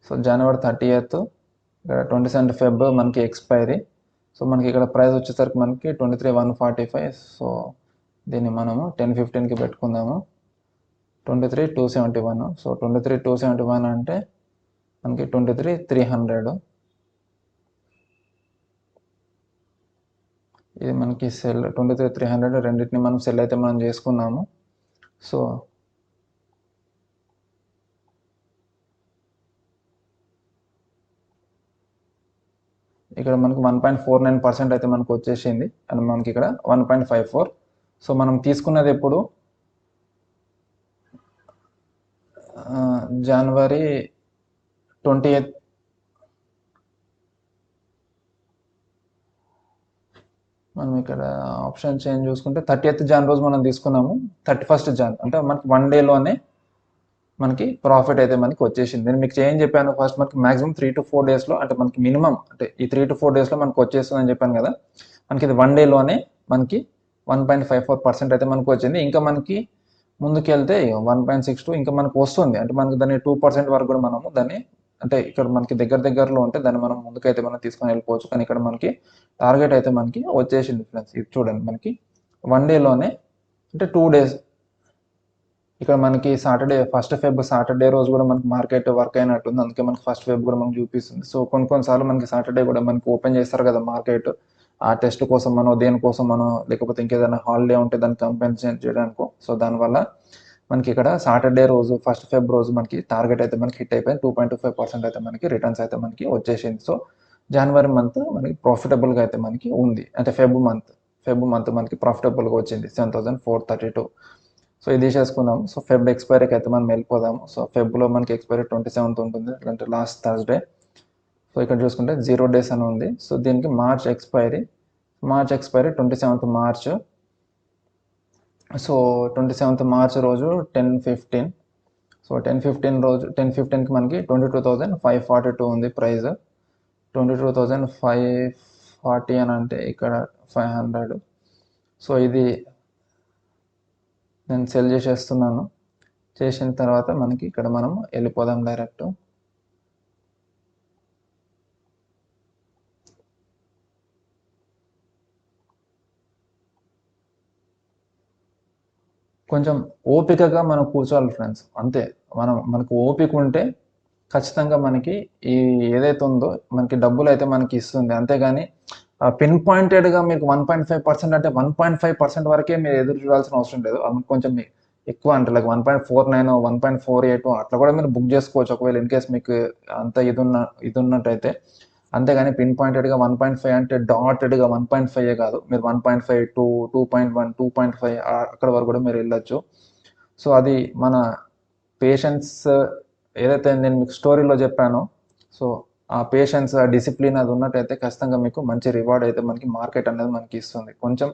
సో జనవరి 30th ఇక్కడ 27 Feb మనకి ఎక్స్పైరీ. సో మనకి ఇక్కడ ప్రైస్ వచ్చేసరికి మనకి 23,145. సో దీన్ని మనము 10-15కి పెట్టుకుందాము. 23,271. సో 23,271 అంటే మనకి 23,300. ఇది మనకి సెల్ 23,300 రెండింటిని మనం సెల్ అయితే మనం చేసుకున్నాము. సో ఇక్కడ మనకి 1.49% అయితే మనకు వచ్చేసింది. అండ్ మనకి ఇక్కడ 1.54. సో మనం తీసుకున్నది ఎప్పుడు జనవరి 28th మనం ఇక్కడ ఆప్షన్ చేంజ్ చూసుకుంటే 30th Jan రోజు మనం తీసుకున్నాము. 31st Jan అంటే మనకి 1 డేలోనే మనకి ప్రాఫిట్ అయితే మనకి వచ్చేసింది. నేను మీకు చేంజ్ చెప్పాను ఫస్ట్ మనకి మాక్సిమం 3 to 4 డేస్లో అంటే మనకి మినిమం అంటే ఈ 3 to 4 డేస్లో మనకు వచ్చేస్తుందని చెప్పాను కదా. మనకి ఇది 1 డేలోనే మనకి 1.54% అయితే మనకు వచ్చింది. ఇంకా మనకి ముందుకెళ్తే 1.62 ఇంకా మనకు వస్తుంది. అంటే మనకి దాన్ని 2% వరకు కూడా మనము దాన్ని అంటే ఇక్కడ మనకి దగ్గరలో ఉంటే దాన్ని మనం ముందుకైతే మనం తీసుకొని వెళ్ళిపోవచ్చు. కానీ ఇక్కడ మనకి టార్గెట్ అయితే మనకి వచ్చేసింది ఫ్రెండ్స్. ఇది చూడండి మనకి 1 డేలోనే అంటే 2 డేస్. ఇక్కడ మనకి ఫస్ట్ ఫెబ్ సాటర్డే రోజు కూడా మనకి మార్కెట్ వర్క్ అయినట్టుంది. అందుకే మనకి ఫస్ట్ ఫెబ్ కూడా మనకు చూపిస్తుంది. సో కొన్నిసార్లు మనకి సాటర్డే కూడా మనకి ఓపెన్ చేస్తారు కదా మార్కెట్, ఆ టెస్ట్ కోసం మనం దేనికోసం మనం లేకపోతే ఇంకేదైనా హాలిడే ఉంటే దాన్ని కంపెన్సేట్ చేయడానికి. సో దానివల్ల మనకి ఇక్కడ సాటర్డే రోజు ఫస్ట్ ఫెబ్ రోజు మనకి టార్గెట్ అయితే మనకి హిట్ అయిపోయింది. 2.25% అయితే మనకి రిటర్న్స్ అయితే మనకి వచ్చేసింది. సో జనవరి మంత్ మనకి ప్రాఫిటబుల్గా అయితే మనకి ఉంది. అంటే ఫెబ్ మంత్ మనకి ప్రాఫిటబుల్గా వచ్చింది 7,432. సో ఇది తీసేసుకుందాం. సో ఫెబ్ ఎక్స్పైరీకి అయితే మనం వెళ్ళిపోదాము. సో ఫెబ్లో మనకి ఎక్స్పైరీ 27th ఉంటుంది, అంటే లాస్ట్ థర్స్డే. సో ఇక్కడ చూసుకుంటే 0 days అని ఉంది. సో దీనికి March expiry 27th March. So 27th March రోజు 10:15. సో 10:15కి మనకి 22,542 ఉంది ప్రైస్. 22,540 అని అంటే ఇక్కడ 500. సో ఇది నేను సెల్ చేసేస్తున్నాను. చేసిన తర్వాత మనకి ఇక్కడ మనం వెళ్ళిపోదాం డైరెక్ట్. కొంచెం ఓపికగా మనం కూర్చోవాలి ఫ్రెండ్స్, అంతే. మనకు ఓపిక ఉంటే ఖచ్చితంగా మనకి ఈ ఏదైతే ఉందో మనకి డబ్బులు అయితే మనకి ఇస్తుంది. అంతేగాని పిన్ పాయింటెడ్గా మీకు 1.5% అంటే 1.5% వరకే మీరు ఎదురు చూడాల్సిన అవసరం లేదు. అది కొంచెం ఎక్కువ అంటే లైక్ 1.49 1.48 అట్లా కూడా మీరు బుక్ చేసుకోవచ్చు ఒకవేళ ఇన్ కేస్ మీకు అంత ఇది ఉన్నట్టయితే. అంతేగాని పిన్ పాయింటెడ్గా 1.5 అంటే డాటెడ్గా 1.5 కాదు, మీరు 1.5 2.1 2.5 అక్కడ వరకు కూడా మీరు వెళ్ళొచ్చు. సో అది మన పేషెన్స్ ఏదైతే నేను మీకు స్టోరీలో చెప్పానో, సో ఆ పేషెన్స్ ఆ డిసిప్లిన్ అది ఉన్నట్టయితే ఖచ్చితంగా మీకు మంచి రివార్డ్ అయితే మనకి మార్కెట్ అనేది మనకి ఇస్తుంది. కొంచెం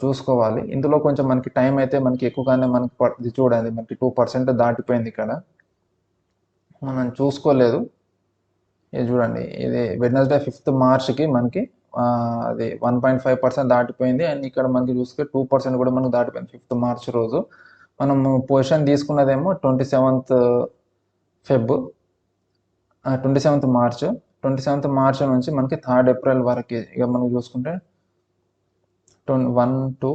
చూసుకోవాలి. ఇందులో కొంచెం మనకి టైం అయితే మనకి ఎక్కువగానే మనకి పడుతుంది. చూడండి మనకి 2% దాటిపోయింది ఇక్కడ, మనం చూసుకోలేదు. ఇది చూడండి, ఇది వెడ్నెస్డే 5th మార్చ్కి మనకి అది 1.5% దాటిపోయింది. అండ్ ఇక్కడ మనకి చూస్తే 2% కూడా మనకు దాటిపోయింది 5th మార్చ్ రోజు. మనము position తీసుకున్నదేమో 27th March. 27th March నుంచి మనకి 3rd ఏప్రిల్ వరకు ఇక మనం చూసుకుంటే 1 2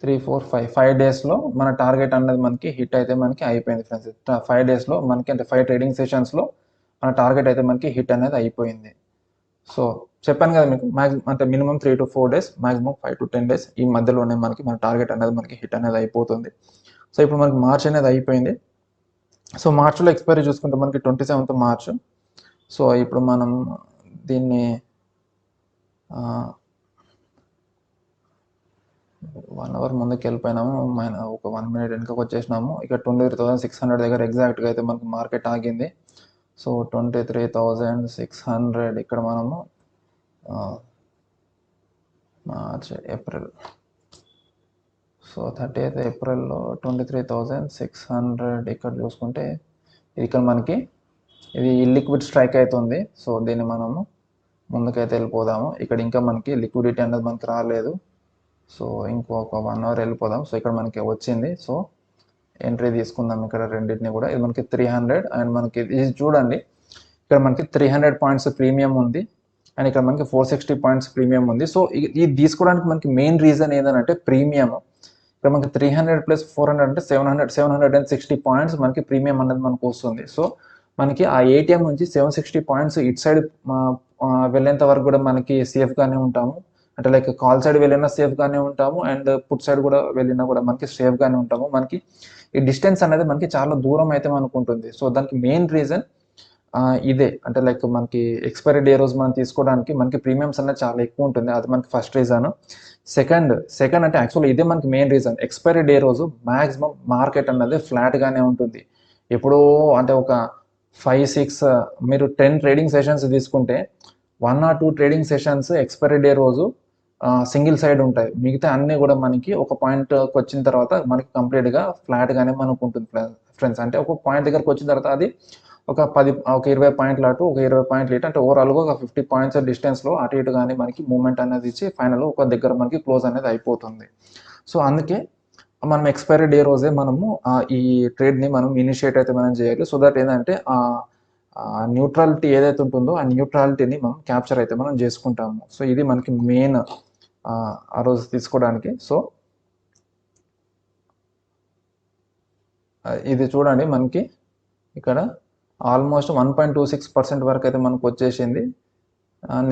3 4 5 డేస్లో మన టార్గెట్ అన్నది మనకి హిట్ అయితే మనకి అయిపోయింది ఫ్రెండ్స్. 5 డేస్లో మనకి అంటే 5 ట్రేడింగ్ సెషన్స్లో మన టార్గెట్ అయితే మనకి హిట్ అనేది అయిపోయింది. సో చెప్పాను కదా మీకు అంటే minimum 3 to 4 days, maximum 5 to 10 days ఈ మధ్యలోనే మనకి మన టార్గెట్ అనేది మనకి హిట్ అనేది అయిపోతుంది. సో ఇప్పుడు మనకి మార్చ్ అనేది అయిపోయింది. సో మార్చ్లో ఎక్స్పైరీ చూసుకుంటే మనకి 27th మార్చ్. సో ఇప్పుడు మనం దీన్ని 1 అవర్ ముందుకు వెళ్ళిపోయినాము, ఒక 1 minute వెనుకకు వచ్చేసినాము. ఇక 23,600 దగ్గర ఎగ్జాక్ట్గా అయితే మనకి మార్కెట్ ఆగింది. సో 23,600 ఇక్కడ మనము మార్చ్ ఏప్రిల్, సో 30th ఏప్రిల్లో 23,600 ఇక్కడ చూసుకుంటే ఇక్కడ మనకి ఇది లిక్విడ్ స్ట్రైక్ అవుతుంది. సో దీన్ని మనము ముందుకైతే వెళ్ళిపోదాము. ఇక్కడ ఇంకా మనకి లిక్విడిటీ అనేది మనకి రాలేదు. సో ఇంకొక 1 అవర్ వెళ్ళిపోదాం. సో ఇక్కడ మనకి వచ్చింది. సో ఎంట్రీ తీసుకుందాం ఇక్కడ రెండింటిని కూడా. ఇది మనకి 300 అండ్ మనకి ఇది చూడండి, ఇక్కడ మనకి 300 పాయింట్స్ ప్రీమియం ఉంది అండ్ ఇక్కడ మనకి 460 పాయింట్స్ ప్రీమియం ఉంది. సో ఇది తీసుకోవడానికి మనకి మెయిన్ రీజన్ ఏంటంటే ప్రీమియం. ఇక్కడ మనకి 300 + 400 అంటే 760 పాయింట్స్ మనకి ప్రీమియం అనేది మనకు వస్తుంది. సో మనకి ఆ ఏటీఎం నుంచి 760 పాయింట్స్ ఇట్ సైడ్ వెళ్ళేంత వరకు కూడా మనకి సేఫ్గానే ఉంటాము. అంటే లైక్ కాల్ సైడ్ వెళ్ళినా సేఫ్గానే ఉంటాము అండ్ పుట్ సైడ్ కూడా వెళ్ళినా కూడా మనకి సేఫ్గానే ఉంటాము. మనకి ఈ డిస్టెన్స్ అనేది మనకి చాలా దూరం అయితే మనకు ఉంటుంది. సో దానికి మెయిన్ రీజన్ ఇదే. అంటే లైక్ మనకి ఎక్స్పైరీ డే రోజు మనం తీసుకోవడానికి మనకి ప్రీమియమ్స్ అనేది చాలా ఎక్కువ ఉంటుంది. అది మనకి ఫస్ట్ రీజన్. సెకండ్ అంటే యాక్చువల్లీ ఇదే మనకి మెయిన్ రీజన్. ఎక్స్పైరీ డే రోజు మ్యాక్సిమం మార్కెట్ అన్నది ఫ్లాట్గానే ఉంటుంది. ఎప్పుడో అంటే ఒక 5-6 మీరు 10 ట్రేడింగ్ సెషన్స్ తీసుకుంటే 1 or 2 trading sessions expiry day రోజు సింగిల్ సైడ్ ఉంటాయి. మిగతా అన్నీ కూడా మనకి ఒక పాయింట్కి వచ్చిన తర్వాత మనకి కంప్లీట్గా ఫ్లాట్గానే మనకు ఉంటుంది ఫ్రెండ్స్. అంటే ఒక పాయింట్ దగ్గరకు వచ్చిన తర్వాత అది ఒక 20 పాయింట్లు అటు, ఒక 20 పాయింట్లు ఇటు, అంటే ఓవరాల్గా ఒక 50 పాయింట్స్ డిస్టెన్స్లో అటు ఇటు కానీ మనకి మూమెంట్ అనేది ఇచ్చి ఫైనల్ ఒక దగ్గర మనకి క్లోజ్ అనేది అయిపోతుంది. సో అందుకే మనం ఎక్స్పైరీ డే రోజే మనము ఈ ట్రేడ్ని మనం ఇనిషియేట్ అయితే మనం చేయాలి. సో దట్ ఏంటంటే న్యూట్రాలిటీ ఏదైతే ఉంటుందో ఆ న్యూట్రాలిటీని మనం క్యాప్చర్ అయితే మనం చేసుకుంటాము. సో ఇది మనకి మెయిన్ ఆ రోజు తీసుకోవడానికి. సో ఇది చూడండి, మనకి ఇక్కడ ఆల్మోస్ట్ 1.26% వరకు అయితే మనకు వచ్చేసింది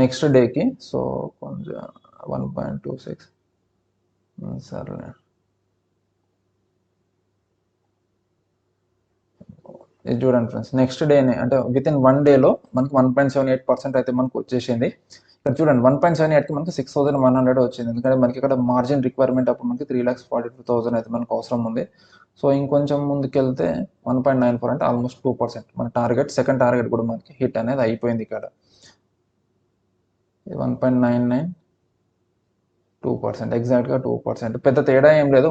నెక్స్ట్ డేకి. సో కొంచెం 1.26 సరే, ఇది చూడండి ఫ్రెండ్స్, నెక్స్ట్ డేనే అంటే విత్ ఇన్ 1 డేలో మనకి 1.78% అయితే మనకు వచ్చేసింది. ఇక్కడ చూడండి 1.78కి మనకి 6,100 వచ్చింది. ఎందుకంటే మనకి ఇక్కడ మార్జిన్ రిక్వైర్మెంట్ అప్పుడు మనకి 3,42,000 అయితే మనకు అవసరం ఉంది. సో ఇంకొంచెం ముందుకెళ్తే 1.94 అంటే ఆల్మోస్ట్ 2% మన టార్గెట్. సెకండ్ టార్గెట్ కూడా మనకి హిట్ అనేది అయిపోయింది ఇక్కడ. 1.99 2%, ఎగ్జాక్ట్గా 2%. పెద్ద తేడా ఏం లేదు.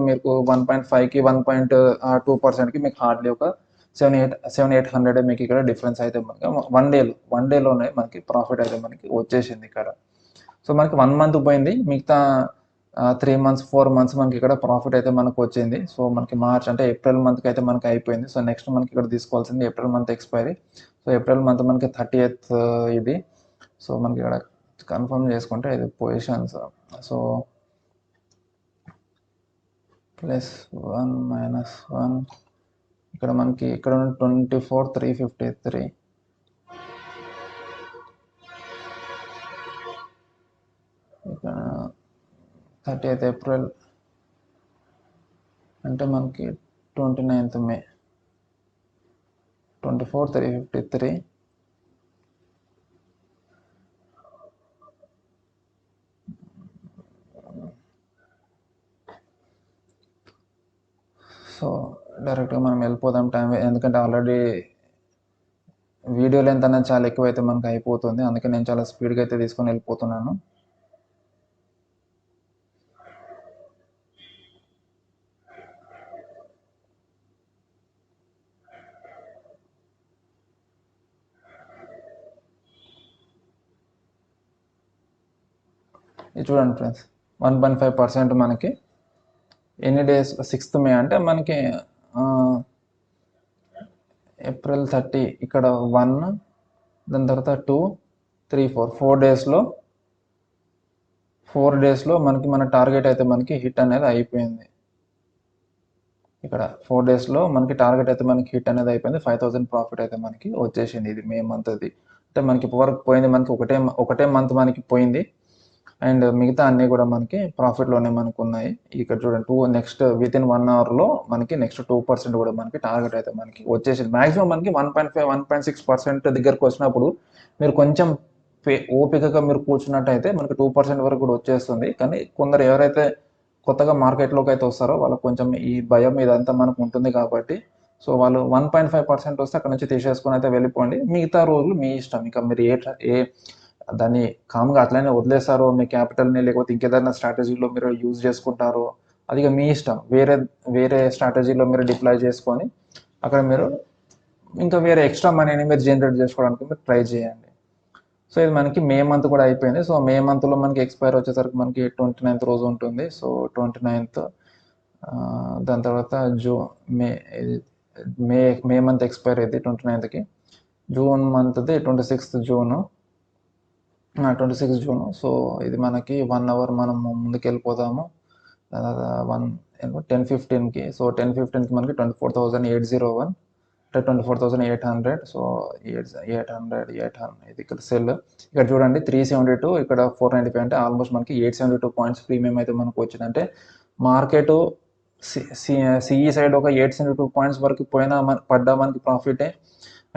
మీకు 1.5కి 1.2%కి మీకు హార్డ్లీ ఒక 700-800 మీకు ఇక్కడ డిఫరెన్స్ అయితే మనకి 1 డేలోనే మనకి ప్రాఫిట్ అయితే మనకి వచ్చేసింది ఇక్కడ. సో మనకి 1 మంత్ పోయింది, మిగతా 3 మంత్స్ 4 మంత్స్ మనకి ఇక్కడ ప్రాఫిట్ అయితే మనకు వచ్చింది. సో మనకి మార్చ్ అంటే ఏప్రిల్ మంత్కి అయితే మనకి అయిపోయింది. సో నెక్స్ట్ మనకి ఇక్కడ తీసుకోవాల్సింది April month expiry. So April month మనకి 30th ఇది. సో మనకి ఇక్కడ కన్ఫర్మ్ చేసుకుంటే ఇది పొజిషన్స్. సో +1 -1 ఇక్కడ మనకి ఇక్కడ 24,353 ఇక్కడ 30th ఏప్రిల్ అంటే మనకి 29th మే 24,353 సో డైరెక్ట్గా మనం వెళ్ళిపోదాం టైం, ఎందుకంటే ఆల్రెడీ వీడియో లెంత్ అనేది చాలా ఎక్కువైతే మనకు అయిపోతుంది. అందుకే నేను చాలా స్పీడ్గా అయితే తీసుకొని వెళ్ళిపోతున్నాను. ఇది చూడండి ఫ్రెండ్స్, 1.5% మనకి ఎన్ని డేస్ 6th మే అంటే మనకి ఏప్రిల్ 30 ఇక్కడ 1 దాని తర్వాత 2 3 4 4 డేస్లో మనకి మన టార్గెట్ అయితే మనకి హిట్ అనేది అయిపోయింది. ఇక్కడ 4 డేస్లో మనకి టార్గెట్ అయితే మనకి హిట్ అనేది అయిపోయింది. 5,000 ప్రాఫిట్ అయితే మనకి వచ్చేసింది. ఇది మే మంత్ అది. అంటే మనకి ఇప్పటివరకు పోయింది మనకి ఒకటే మంత్ మనకి పోయింది. అండ్ మిగతా అన్నీ కూడా మనకి ప్రాఫిట్లోనే మనకు ఉన్నాయి. ఇక్కడ చూడండి నెక్స్ట్ వితిన్ 1 అవర్లో మనకి నెక్స్ట్ 2% కూడా మనకి టార్గెట్ అయితే మనకి వచ్చేసింది. మ్యాక్సిమం మనకి 1.5 1.6% దగ్గరకు వచ్చినప్పుడు మీరు కొంచెం ఓపికగా మీరు కూర్చున్నట్టయితే మనకి 2% వరకు కూడా వచ్చేస్తుంది. కానీ కొందరు ఎవరైతే కొత్తగా మార్కెట్లోకి అయితే వస్తారో వాళ్ళకి కొంచెం ఈ భయం ఇదంతా మనకు ఉంటుంది కాబట్టి సో వాళ్ళు 1.5% వస్తే అక్కడ నుంచి తీసేసుకొని అయితే వెళ్ళిపోండి. మిగతా రోజులు మీ ఇష్టం. ఇంకా మీరు ఏ దాన్ని కామ్గా అట్లనే వదిలేస్తారో మీ క్యాపిటల్ని, లేకపోతే ఇంకేదైనా స్ట్రాటజీలో మీరు యూజ్ చేసుకుంటారో అది ఇక మీ ఇష్టం. వేరే స్ట్రాటజీలో మీరు డిప్లాయ్ చేసుకొని అక్కడ మీరు ఇంకా వేరే ఎక్స్ట్రా మనీని మీరు జనరేట్ చేసుకోవడానికి మీరు ట్రై చేయండి. సో ఇది మనకి మే మంత్ కూడా అయిపోయింది. సో మే మంత్లో మనకి ఎక్స్పైర్ వచ్చేసరికి మనకి 29th రోజు ఉంటుంది. సో 29th దాని తర్వాత మే మంత్ ఎక్స్పైర్ అయితే 29th జూన్ మంత్ది 26th జూన్ 26 జూన్. సో ఇది మనకి 1 అవర్ మనం ముందుకు వెళ్ళిపోదాము. 10:15కి. సో 10:15కి మనకి 24,801 అంటే 24,800. సో 800 ఇది ఇక్కడ సెల్. ఇక్కడ చూడండి 372, ఇక్కడ 495 అంటే ఆల్మోస్ట్ మనకి 872 పాయింట్స్ ప్రీమియం అయితే మనకు వచ్చింది. అంటే మార్కెట్ సిఈ సైడ్ ఒక 872 పాయింట్స్ వరకు పడ్డా మనకి ప్రాఫిటే.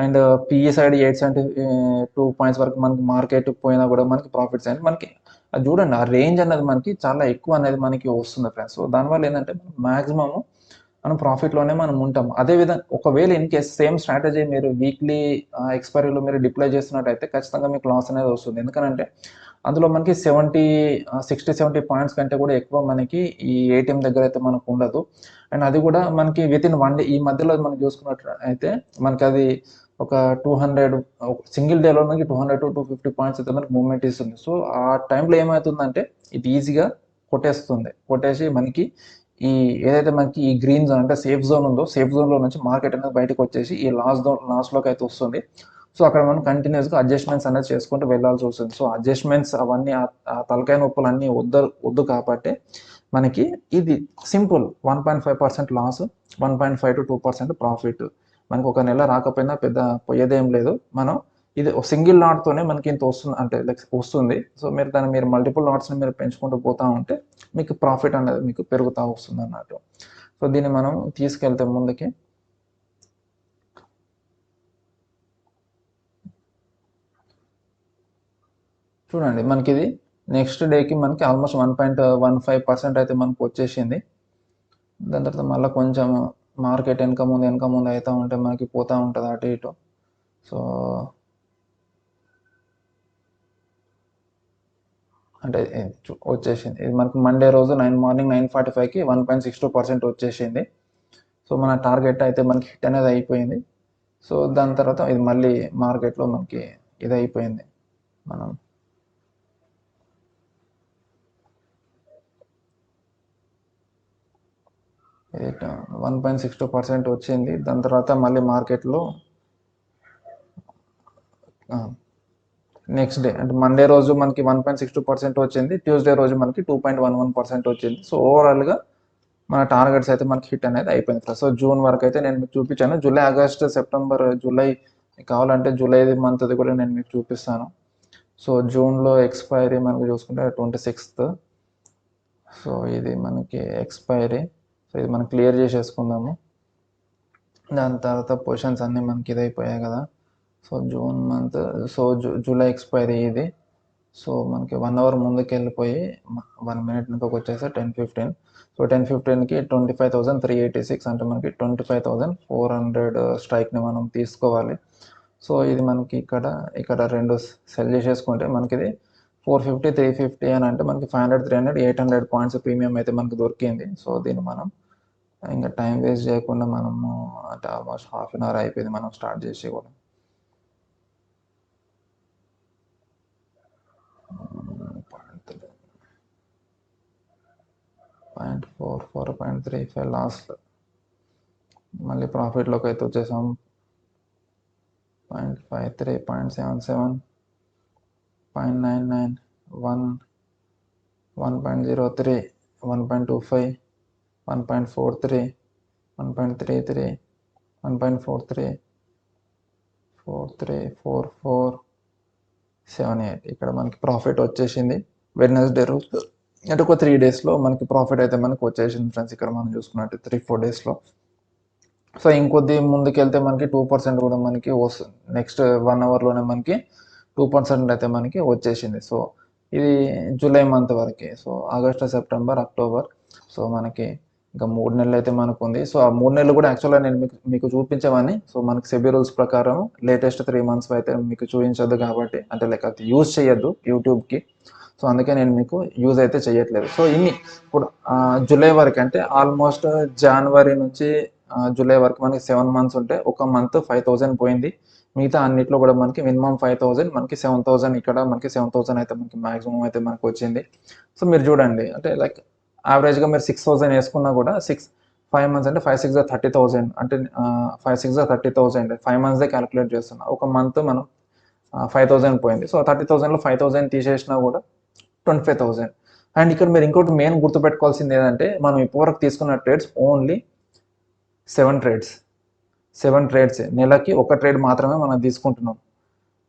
అండ్ పిఈ సైడ్ 872 పాయింట్స్ వరకు మనకి మార్కెట్ పోయినా కూడా మనకి ప్రాఫిట్స్ అనేది మనకి అది చూడండి, ఆ రేంజ్ అనేది మనకి చాలా ఎక్కువ అనేది మనకి వస్తుంది ఫ్రెండ్స్. సో దానివల్ల ఏంటంటే మ్యాక్సిమమ్ మనం ప్రాఫిట్లోనే మనం ఉంటాం. అదేవిధంగా ఒకవేళ ఇన్ కేస్ సేమ్ స్ట్రాటజీ మీరు వీక్లీ ఎక్స్పైరీలో మీరు డిప్లాయ్ చేస్తున్నట్టయితే ఖచ్చితంగా మీకు లాస్ అనేది వస్తుంది. ఎందుకంటే అందులో మనకి 60-70 పాయింట్స్ కంటే కూడా ఎక్కువ మనకి ఈ ఏటీఎం దగ్గర అయితే మనకు ఉండదు. అండ్ అది కూడా మనకి వితిన్ 1 డే ఈ మధ్యలో మనం చూసుకున్నట్టు అయితే మనకి అది ఒక 200 సింగిల్ డేలో మనకి 200 to 250 పాయింట్స్ అయితే మనకి మూవ్మెంట్ ఇస్తుంది. సో ఆ టైంలో ఏమవుతుందంటే ఇది ఈజీగా కొట్టేసి మనకి ఈ ఏదైతే మనకి ఈ గ్రీన్ జోన్ అంటే సేఫ్ జోన్ ఉందో, సేఫ్ జోన్లో నుంచి మార్కెట్ అనేది బయటకు వచ్చేసి ఈ లాస్లోకి అయితే వస్తుంది. సో అక్కడ మనం కంటిన్యూస్గా అడ్జస్ట్మెంట్స్ అనేది చేసుకుంటూ వెళ్ళాల్సి వస్తుంది. సో అడ్జస్ట్మెంట్స్ అవన్నీ ఆ తలకాయ నొప్పులు అన్నీ వద్దు కాబట్టి మనకి ఇది సింపుల్ 1.5% లాస్, 1.5 to 2% ప్రాఫిట్. మనకు ఒక నెల రాకపోయినా పెద్ద పోయేదేం లేదు. మనం ఇది సింగిల్ లాట్తోనే మనకి ఇంత వస్తుంది అంటే వస్తుంది. సో మీరు మల్టిపుల్ లాట్స్ని మీరు పెంచుకుంటూ పోతూ ఉంటే మీకు ప్రాఫిట్ అనేది మీకు పెరుగుతూ వస్తుంది అన్నట్టు. సో దీన్ని మనం తీసుకెళ్తే ముందుకి చూడండి, మనకి ఇది నెక్స్ట్ డేకి మనకి ఆల్మోస్ట్ 1.15% అయితే మనకు వచ్చేసింది. దాని తర్వాత మళ్ళీ కొంచెం మార్కెట్ వెనక ముందు అవుతూ ఉంటే మనకి పోతూ ఉంటుంది అటు ఇటు. సో అంటే వచ్చేసింది. ఇది మనకి మండే రోజు మార్నింగ్ 9:45కి 1.62% వచ్చేసింది. సో మన టార్గెట్ అయితే మనకి హిట్ అనేది అయిపోయింది. సో దాని తర్వాత ఇది మళ్ళీ మార్కెట్లో మనకి ఇది అయిపోయింది. మనం ఇది 1.62% వచ్చింది. దాని తర్వాత మళ్ళీ మార్కెట్లో నెక్స్ట్ డే అంటే మండే రోజు మనకి 1.62% వచ్చింది. ట్యూస్డే రోజు మనకి 2.11% వచ్చింది. సో ఓవరాల్గా మన టార్గెట్స్ అయితే మనకి హిట్ అనేది అయిపోయింది. సో జూన్ వరకు అయితే నేను మీకు చూపించాను. జూలై, ఆగస్ట్, సెప్టెంబర్, జూలై కావాలంటే జూలై మంత్ది కూడా నేను మీకు చూపిస్తాను. సో జూన్లో ఎక్స్పైరీ మనకు చూసుకుంటే 26th. సో ఇది మనకి ఎక్స్పైరీ. సో ఇది మనం క్లియర్ చేసేసుకుందాము. దాని తర్వాత పొజిషన్స్ అన్నీ మనకి ఇదైపోయాయి కదా. So June month, so July expiry ఇది. సో మనకి 1 అవర్ ముందుకు వెళ్ళిపోయి 1 మినిట్ ఇంకొక వచ్చేసి 10:15. సో 10:15కి 25,386 అంటే మనకి 25,400 స్ట్రైక్ని మనం తీసుకోవాలి. సో ఇది మనకి ఇక్కడ రెండు సెల్ చేసేసుకుంటే మనకి ఇది 450, 350 అని అంటే మనకి 500, 300, 800 పాయింట్స్ ప్రీమియం అయితే మనకి దొరికింది. సో దీన్ని మనం ఇంకా టైం వేస్ట్ చేయకుండా మనము అంటే ఆల్మోస్ట్ హాఫ్ అన్ అవర్ అయిపోయింది మనం స్టార్ట్ చేసి కూడా. 0.44, 0.35 లాస్ట్. మళ్ళీ ప్రాఫిట్లోకి అయితే వచ్చేసాం. 0.53, 0.77, 0.99, 1, 1.03, 1.25, 1.43, 1.33, 1.43, 43, 44, 78. ఇక్కడ మనకి ప్రాఫిట్ వచ్చేసింది వెడ్నెస్డే రోజు. అంటే ఒక 3 డేస్లో మనకి ప్రాఫిట్ అయితే మనకి వచ్చేసింది ఫ్రెండ్స్. ఇక్కడ మనం చూసుకున్నట్టు 3-4 డేస్లో. సో ఇంకొద్ది ముందుకెళ్తే మనకి 2% కూడా మనకి వస్తుంది. నెక్స్ట్ 1 అవర్లోనే మనకి 2% అయితే మనకి వచ్చేసింది. సో ఇది జూలై మంత్ వరకే. So August, September, October. So మనకి ఇంకా 3 నెలలు అయితే మనకు ఉంది. సో ఆ 3 నెలలు కూడా యాక్చువల్గా నేను మీకు చూపించేవాడిని. సో మనకి సెబీ రూల్స్ ప్రకారం లేటెస్ట్ 3 మంత్స్ అయితే మీకు చూపించొద్దు కాబట్టి, అంటే లైక్ అది యూజ్ చేయొద్దు యూట్యూబ్కి. సో అందుకే నేను మీకు యూజ్ అయితే చేయట్లేదు. సో ఇన్ని ఇప్పుడు జూలై వరకు అంటే ఆల్మోస్ట్ జనవరి నుంచి జూలై వరకు మనకి 7 మంత్స్ ఉంటే ఒక మంత్ 5,000 పోయింది. మిగతా అన్నిట్లో కూడా మనకి మినిమం 5,000, మనకి 7,000, ఇక్కడ మనకి 7,000 అయితే మనకి మాక్సిమం అయితే మనకు వచ్చింది. సో మీరు చూడండి అంటే లైక్ యావరేజ్గా మీరు 6,000 వేసుకున్నా కూడా 5 మంత్స్ అంటే 5 6 30,000 అంటే 5 6 30,000 5 మంత్స్దే క్యాలిక్యులేట్ చేస్తున్నా. ఒక మంత్ మనం 5,000 పోయింది. సో 30,000లో 5,000 తీసేసినా కూడా 25,000. అండ్ ఇక్కడ మీరు ఇంకోటి మెయిన్ గుర్తుపెట్టుకోవాల్సింది ఏంటంటే మనం ఇప్పటివరకు తీసుకున్న ట్రేడ్స్ ఓన్లీ 7 ట్రేడ్స్. నెలకి ఒక ట్రేడ్ మాత్రమే మనం తీసుకుంటున్నాం.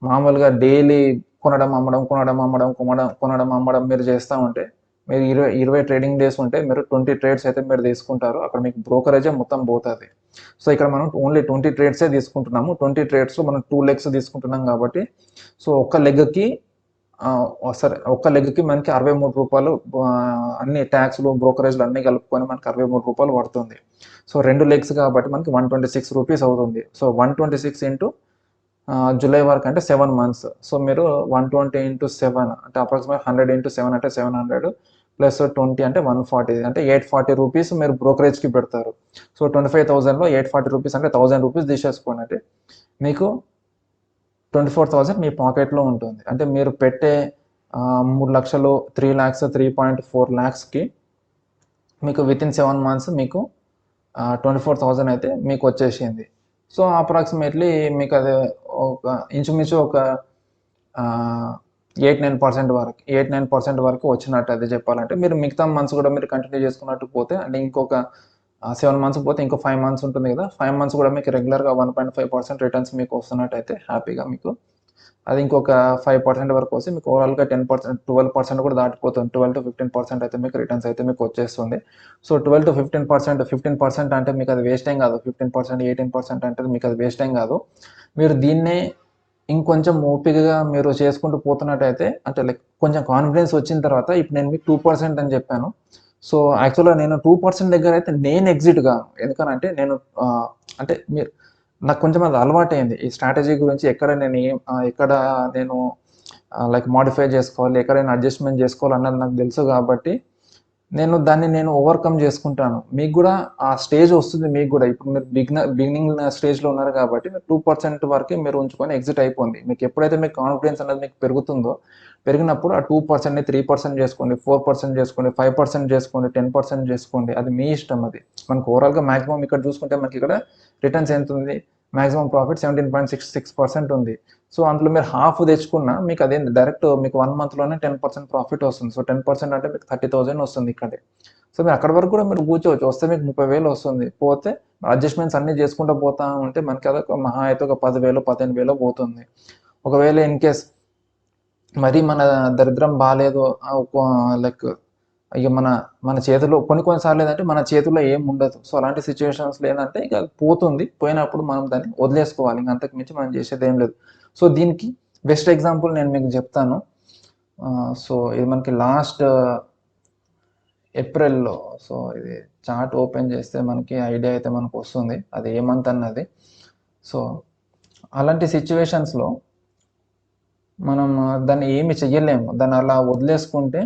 మామూలుగా డైలీ కొనడం అమ్మడం మీరు చేస్తూ ఉంటే మీరు 20 ట్రేడింగ్ డేస్ ఉంటే మీరు 20 ట్రేడ్స్ అయితే మీరు తీసుకుంటారు. అక్కడ మీకు బ్రోకరేజే మొత్తం పోతుంది. సో ఇక్కడ మనం ఓన్లీ 20 ట్రేడ్సే తీసుకుంటున్నాము. 20 ట్రేడ్స్లో మనం 2 లెగ్స్ తీసుకుంటున్నాం కాబట్టి సో ఒక్క లెగ్కి మనకి 63 రూపాయలు అన్ని ట్యాక్స్లు, బ్రోకరేజ్లు అన్నీ కలుపుకొని మనకి 63 రూపాయలు పడుతుంది. సో 2 లెగ్స్ కాబట్టి మనకి 126 రూపీస్ అవుతుంది. సో 126 ఇంటూ జూలై వరకు అంటే 7 మంత్స్. సో మీరు 120 ఇంటూ 7 అంటే అప్రాక్సిమేట్ 100 ఇంటూ 7 అంటే 700 ప్లస్ 20 అంటే 140 అంటే 840 రూపీస్ మీరు బ్రోకరేజ్కి పెడతారు. సో 25,000లో 840 రూపీస్ అంటే 1,000 రూపీస్ తీసేసుకోండి. అంటే మీకు 24,000 మీ పాకెట్లో ఉంటుంది. అంటే మీరు పెట్టే 3 లక్షలు, 3 lakhs, 3.4 lakhsకి మీకు వితిన్ 7 మంత్స్ మీకు 24,000 అయితే మీకు వచ్చేసింది. సో అప్రాక్సిమేట్లీ మీకు అది ఒక ఇంచుమించు ఒక 8-9% వరకు వచ్చినట్టు అది చెప్పాలంటే. మీరు మిగతా మంత్స్ కూడా మీరు కంటిన్యూ చేసుకున్నట్టు పోతే అంటే ఇంకొక 7 మంత్స్ పోతే ఇంకో 5 మంత్స్ ఉంటుంది కదా. 5 మంత్స్ కూడా మీకు రెగ్యులర్గా 1.5% రిటర్న్స్ మీకు వస్తున్నట్టయితే హ్యాపీగా మీకు అది ఇంకొక 5% వరకు వస్తే మీకు ఓవరాల్గా 10%, 12% కూడా దాటిపోతుంది. 12-15% అయితే మీకు రిటర్న్స్ అయితే మీకు వచ్చేస్తుంది. సో 12-15% అంటే మీకు అది వేస్ట్ ఏం కాదు. 15%, 18% అంటే మీకు అది వేస్ట్ ఏం కాదు. మీరు దీన్నే ఇంకొంచెం ఓపికగా మీరు చేసుకుంటూ పోతున్నట్టయితే అంటే లైక్ కొంచెం కాన్ఫిడెన్స్ వచ్చిన తర్వాత ఇప్పుడు నేను మీకు 2% అని చెప్పాను. సో యాక్చువల్గా నేను 2% దగ్గర అయితే నేను ఎగ్జిట్ కాను. ఎందుకనంటే నేను అంటే మీరు నాకు కొంచెం అది అలవాటైంది ఈ స్ట్రాటజీ గురించి. ఎక్కడ నేను లైక్ మోడిఫై చేసుకోవాలి, ఎక్కడైనా అడ్జస్ట్మెంట్ చేసుకోవాలి అన్నది నాకు తెలుసు కాబట్టి నేను ఓవర్కమ్ చేసుకుంటాను. మీకు కూడా ఆ స్టేజ్ వస్తుంది మీకు కూడా. ఇప్పుడు మీరు బిగినింగ్ స్టేజ్‌లో ఉన్నారు కాబట్టి మీరు 2% వరకే మీరు ఉంచుకొని ఎగ్జిట్ అయిపోండి. మీకు ఎప్పుడైతే మీకు కాన్ఫిడెన్స్ అనేది మీకు పెరుగుతుందో, పెరిగినప్పుడు ఆ 2%ని 3% చేసుకోండి, 4% చేసుకోండి, 5% చేసుకోండి, 10% చేసుకోండి. అది మీ ఇష్టం అది. మనకు ఓవరాల్‌గా మాక్సిమం ఇక్కడ చూసుకుంటే మనకి ఇక్కడ రిటర్న్స్ ఎంతుంది? మాక్సిమం ప్రాఫిట్ 17.66% ఉంది. సో, అందులో మీరు హాఫ్ తెచ్చుకున్నా మీకు అదేం డైరెక్ట్ మీకు 1 మంత్‌లోనే 10% ప్రాఫిట్ వస్తుంది. సో, 10% అంటే మీకు 30,000 వస్తుంది ఇక్కడే. సో, మీరు అక్కడి వరకు కూడా మీరు కూర్చోవచ్చు. వస్తే మీకు 30,000 వస్తుంది. పోతే అడ్జస్ట్‌మెంట్స్ అన్నీ చేసుకుంటూ పోతా ఉంటే మనకి అదొక మహా అయితే ఒక 10,000, 15,000 పోతుంది. ఒకవేళ ఇన్ కేస్ మరీ మన దరిద్రం బాలేదు లైక్ ఇక మన చేతిలో కొన్ని సార్లు ఏందంటే మన చేతుల్లో ఏం ఉండదు. సో, అలాంటి సిట్యుయేషన్స్‌లో ఏందంటే ఇక పోతుంది. పోయినప్పుడు మనం దాన్ని వదిలేసుకోవాలి. ఇంక అంతకు మించి మనం చేసేదేం లేదు. సో, దీనికి బెస్ట్ ఎగ్జాంపుల్ నేను మీకు చెప్తాను. సో, ఇది మనకి లాస్ట్ ఏప్రిల్‌లో. సో, ఇది చార్ట్ ఓపెన్ చేస్తే మనకి ఐడియా అయితే మనకొస్తుంది. అది ఏ మంత్ అన్నది. సో, అలాంటి సిట్యుయేషన్స్‌లో మనం దాన్ని ఏమి చెయ్యలేము. దాన్ని అలా వదిలేసుకుంటే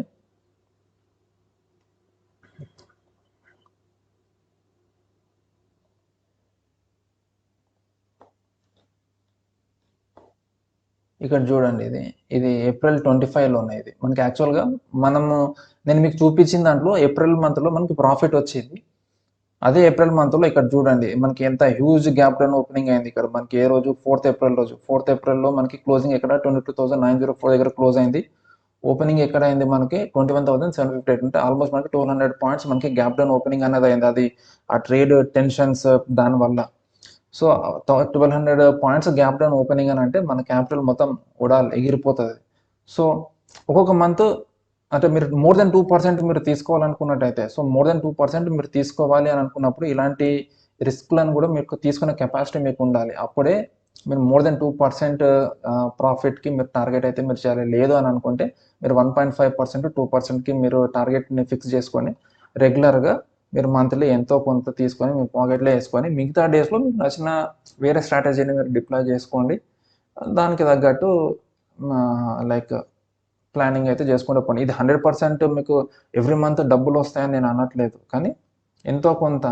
ఇక్కడ చూడండి ఇది ఏప్రిల్ 25లోనే ఇది. మనకి యాక్చువల్‌గా మనము నేను మీకు చూపించిన దాంట్లో ఏప్రిల్ మంత్‌లో మనకి ప్రాఫిట్ వచ్చింది. అదే ఏప్రిల్ మంత్‌లో ఇక్కడ చూడండి మనకి ఎంత హ్యూజ్ గ్యాప్ డౌన్ ఓపెనింగ్ అయింది ఇక్కడ. మనకి ఏ రోజు 4థ్ ఏప్రిల్ రోజు. 4థ్ ఏప్రిల్‌లో మనకి క్లోజింగ్ ఎక్కడ 22,904 దగ్గర క్లోజ్ అయింది. ఓపెనింగ్ ఎక్కడ అయింది మనకి 21,758 అంటే ఆల్మోస్ట్ మనకి 200 పాయింట్స్ మనకి గ్యాప్ డౌన్ ఓపెనింగ్ అనేది అయింది. అది ఆ ట్రేడ్ టెన్షన్స్ దానివల్ల. So, 1200 points gap down opening అని అంటే మన క్యాపిటల్ మొత్తం ఎగిరిపోతది. సో, ఒక్కొక్క మంత్ అంటే మీరు మోర్ దెన్ 2% మీరు తీసుకోవాలనుకున్నట్టయితే, సో, మోర్ దెన్ 2% మీరు తీసుకోవాలి అని అనుకున్నప్పుడు ఇలాంటి రిస్క్‌లను కూడా మీకు తీసుకునే కెపాసిటీ మీకుండాలి. అప్పుడే మీరు మోర్ దెన్ 2% ప్రాఫిట్‌కి మీరు టార్గెట్ అయితే మీరు చేయాలి. లేదు అని అనుకుంటే మీరు 1.5%, 2%కి మీరు టార్గెట్‌ని ఫిక్స్ చేసుకొని రెగ్యులర్‌గా మీరు మంత్లీ ఎంతో కొంత తీసుకొని మీ పాకెట్‌లో యేసుకొని మిగతా డేస్‌లో మీకు నచ్చిన వేరే స్ట్రాటజీని మీరు డిప్లాయ్ చేసుకోండి. దానికి తగ్గట్టు లైక్ ప్లానింగ్ అయితే చేసుకుంటూ పోండి. ఇది 100% మీకు ఎవ్రీ మంత్ డబ్బులొస్తాయని నేను అనట్లేదు. కానీ ఎంతో కొంత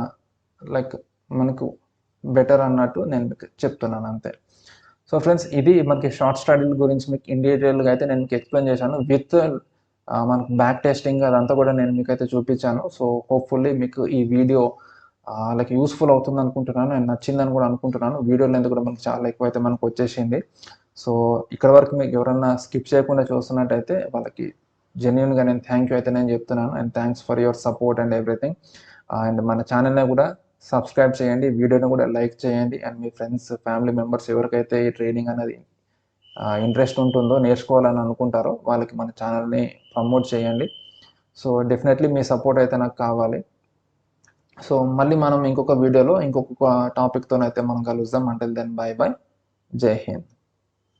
లైక్ మనకు బెటర్ అన్నట్టు నేను మీకు చెప్తున్నాను అంతే. సో ఫ్రెండ్స్ ఇది మనకి షార్ట్ స్టడీల గురించి మీకు ఇన్ డీటెయిల్‌గా అయితే నేను మీకు ఎక్స్‌ప్లెయిన్ చేశాను. విత్ మనకు బ్యాక్ టెస్టింగ్ అదంతా కూడా నేను మీకైతే చూపించాను. సో హోప్‌ఫుల్లీ మీకు ఈ వీడియో లైక్ యూజ్‌ఫుల్ అవుతుందనుకుంటున్నాను. అండ్ నచ్చిందని కూడా అనుకుంటున్నాను. వీడియో లెంత్ కూడా మనకు చాలా ఎక్కువైతే మనకొచ్చేసింది. సో ఇక్కడి వరకు మీకు ఎవరన్నా స్కిప్ చేయకుండా చూస్తున్నట్టయితే వాళ్ళకి జెన్యూన్‌గా నేను థ్యాంక్ యూ అయితే నేను చెప్తున్నాను. And thanks for your support and everything. And మన ఛానెల్‌ని కూడా సబ్స్క్రైబ్ చేయండి. వీడియోని కూడా లైక్ చేయండి. And me friends, family members ఎవరికైతే ఈ ట్రేడింగ్ అనేది ఇంట్రెస్ట్ ఉంటుందో, నేర్చుకోవాలని అనుకుంటారో వాళ్ళకి మన ఛానల్‌ని ప్రమోట్ చేయండి. సో డెఫినెట్‌లీ మీ సపోర్ట్ అయితే నాకు కావాలి. సో మళ్ళీ మనం ఇంకొక వీడియోలో ఇంకొక టాపిక్‌తోనైతే మనం కలుద్దాం. Until then bye bye. జై హింద్.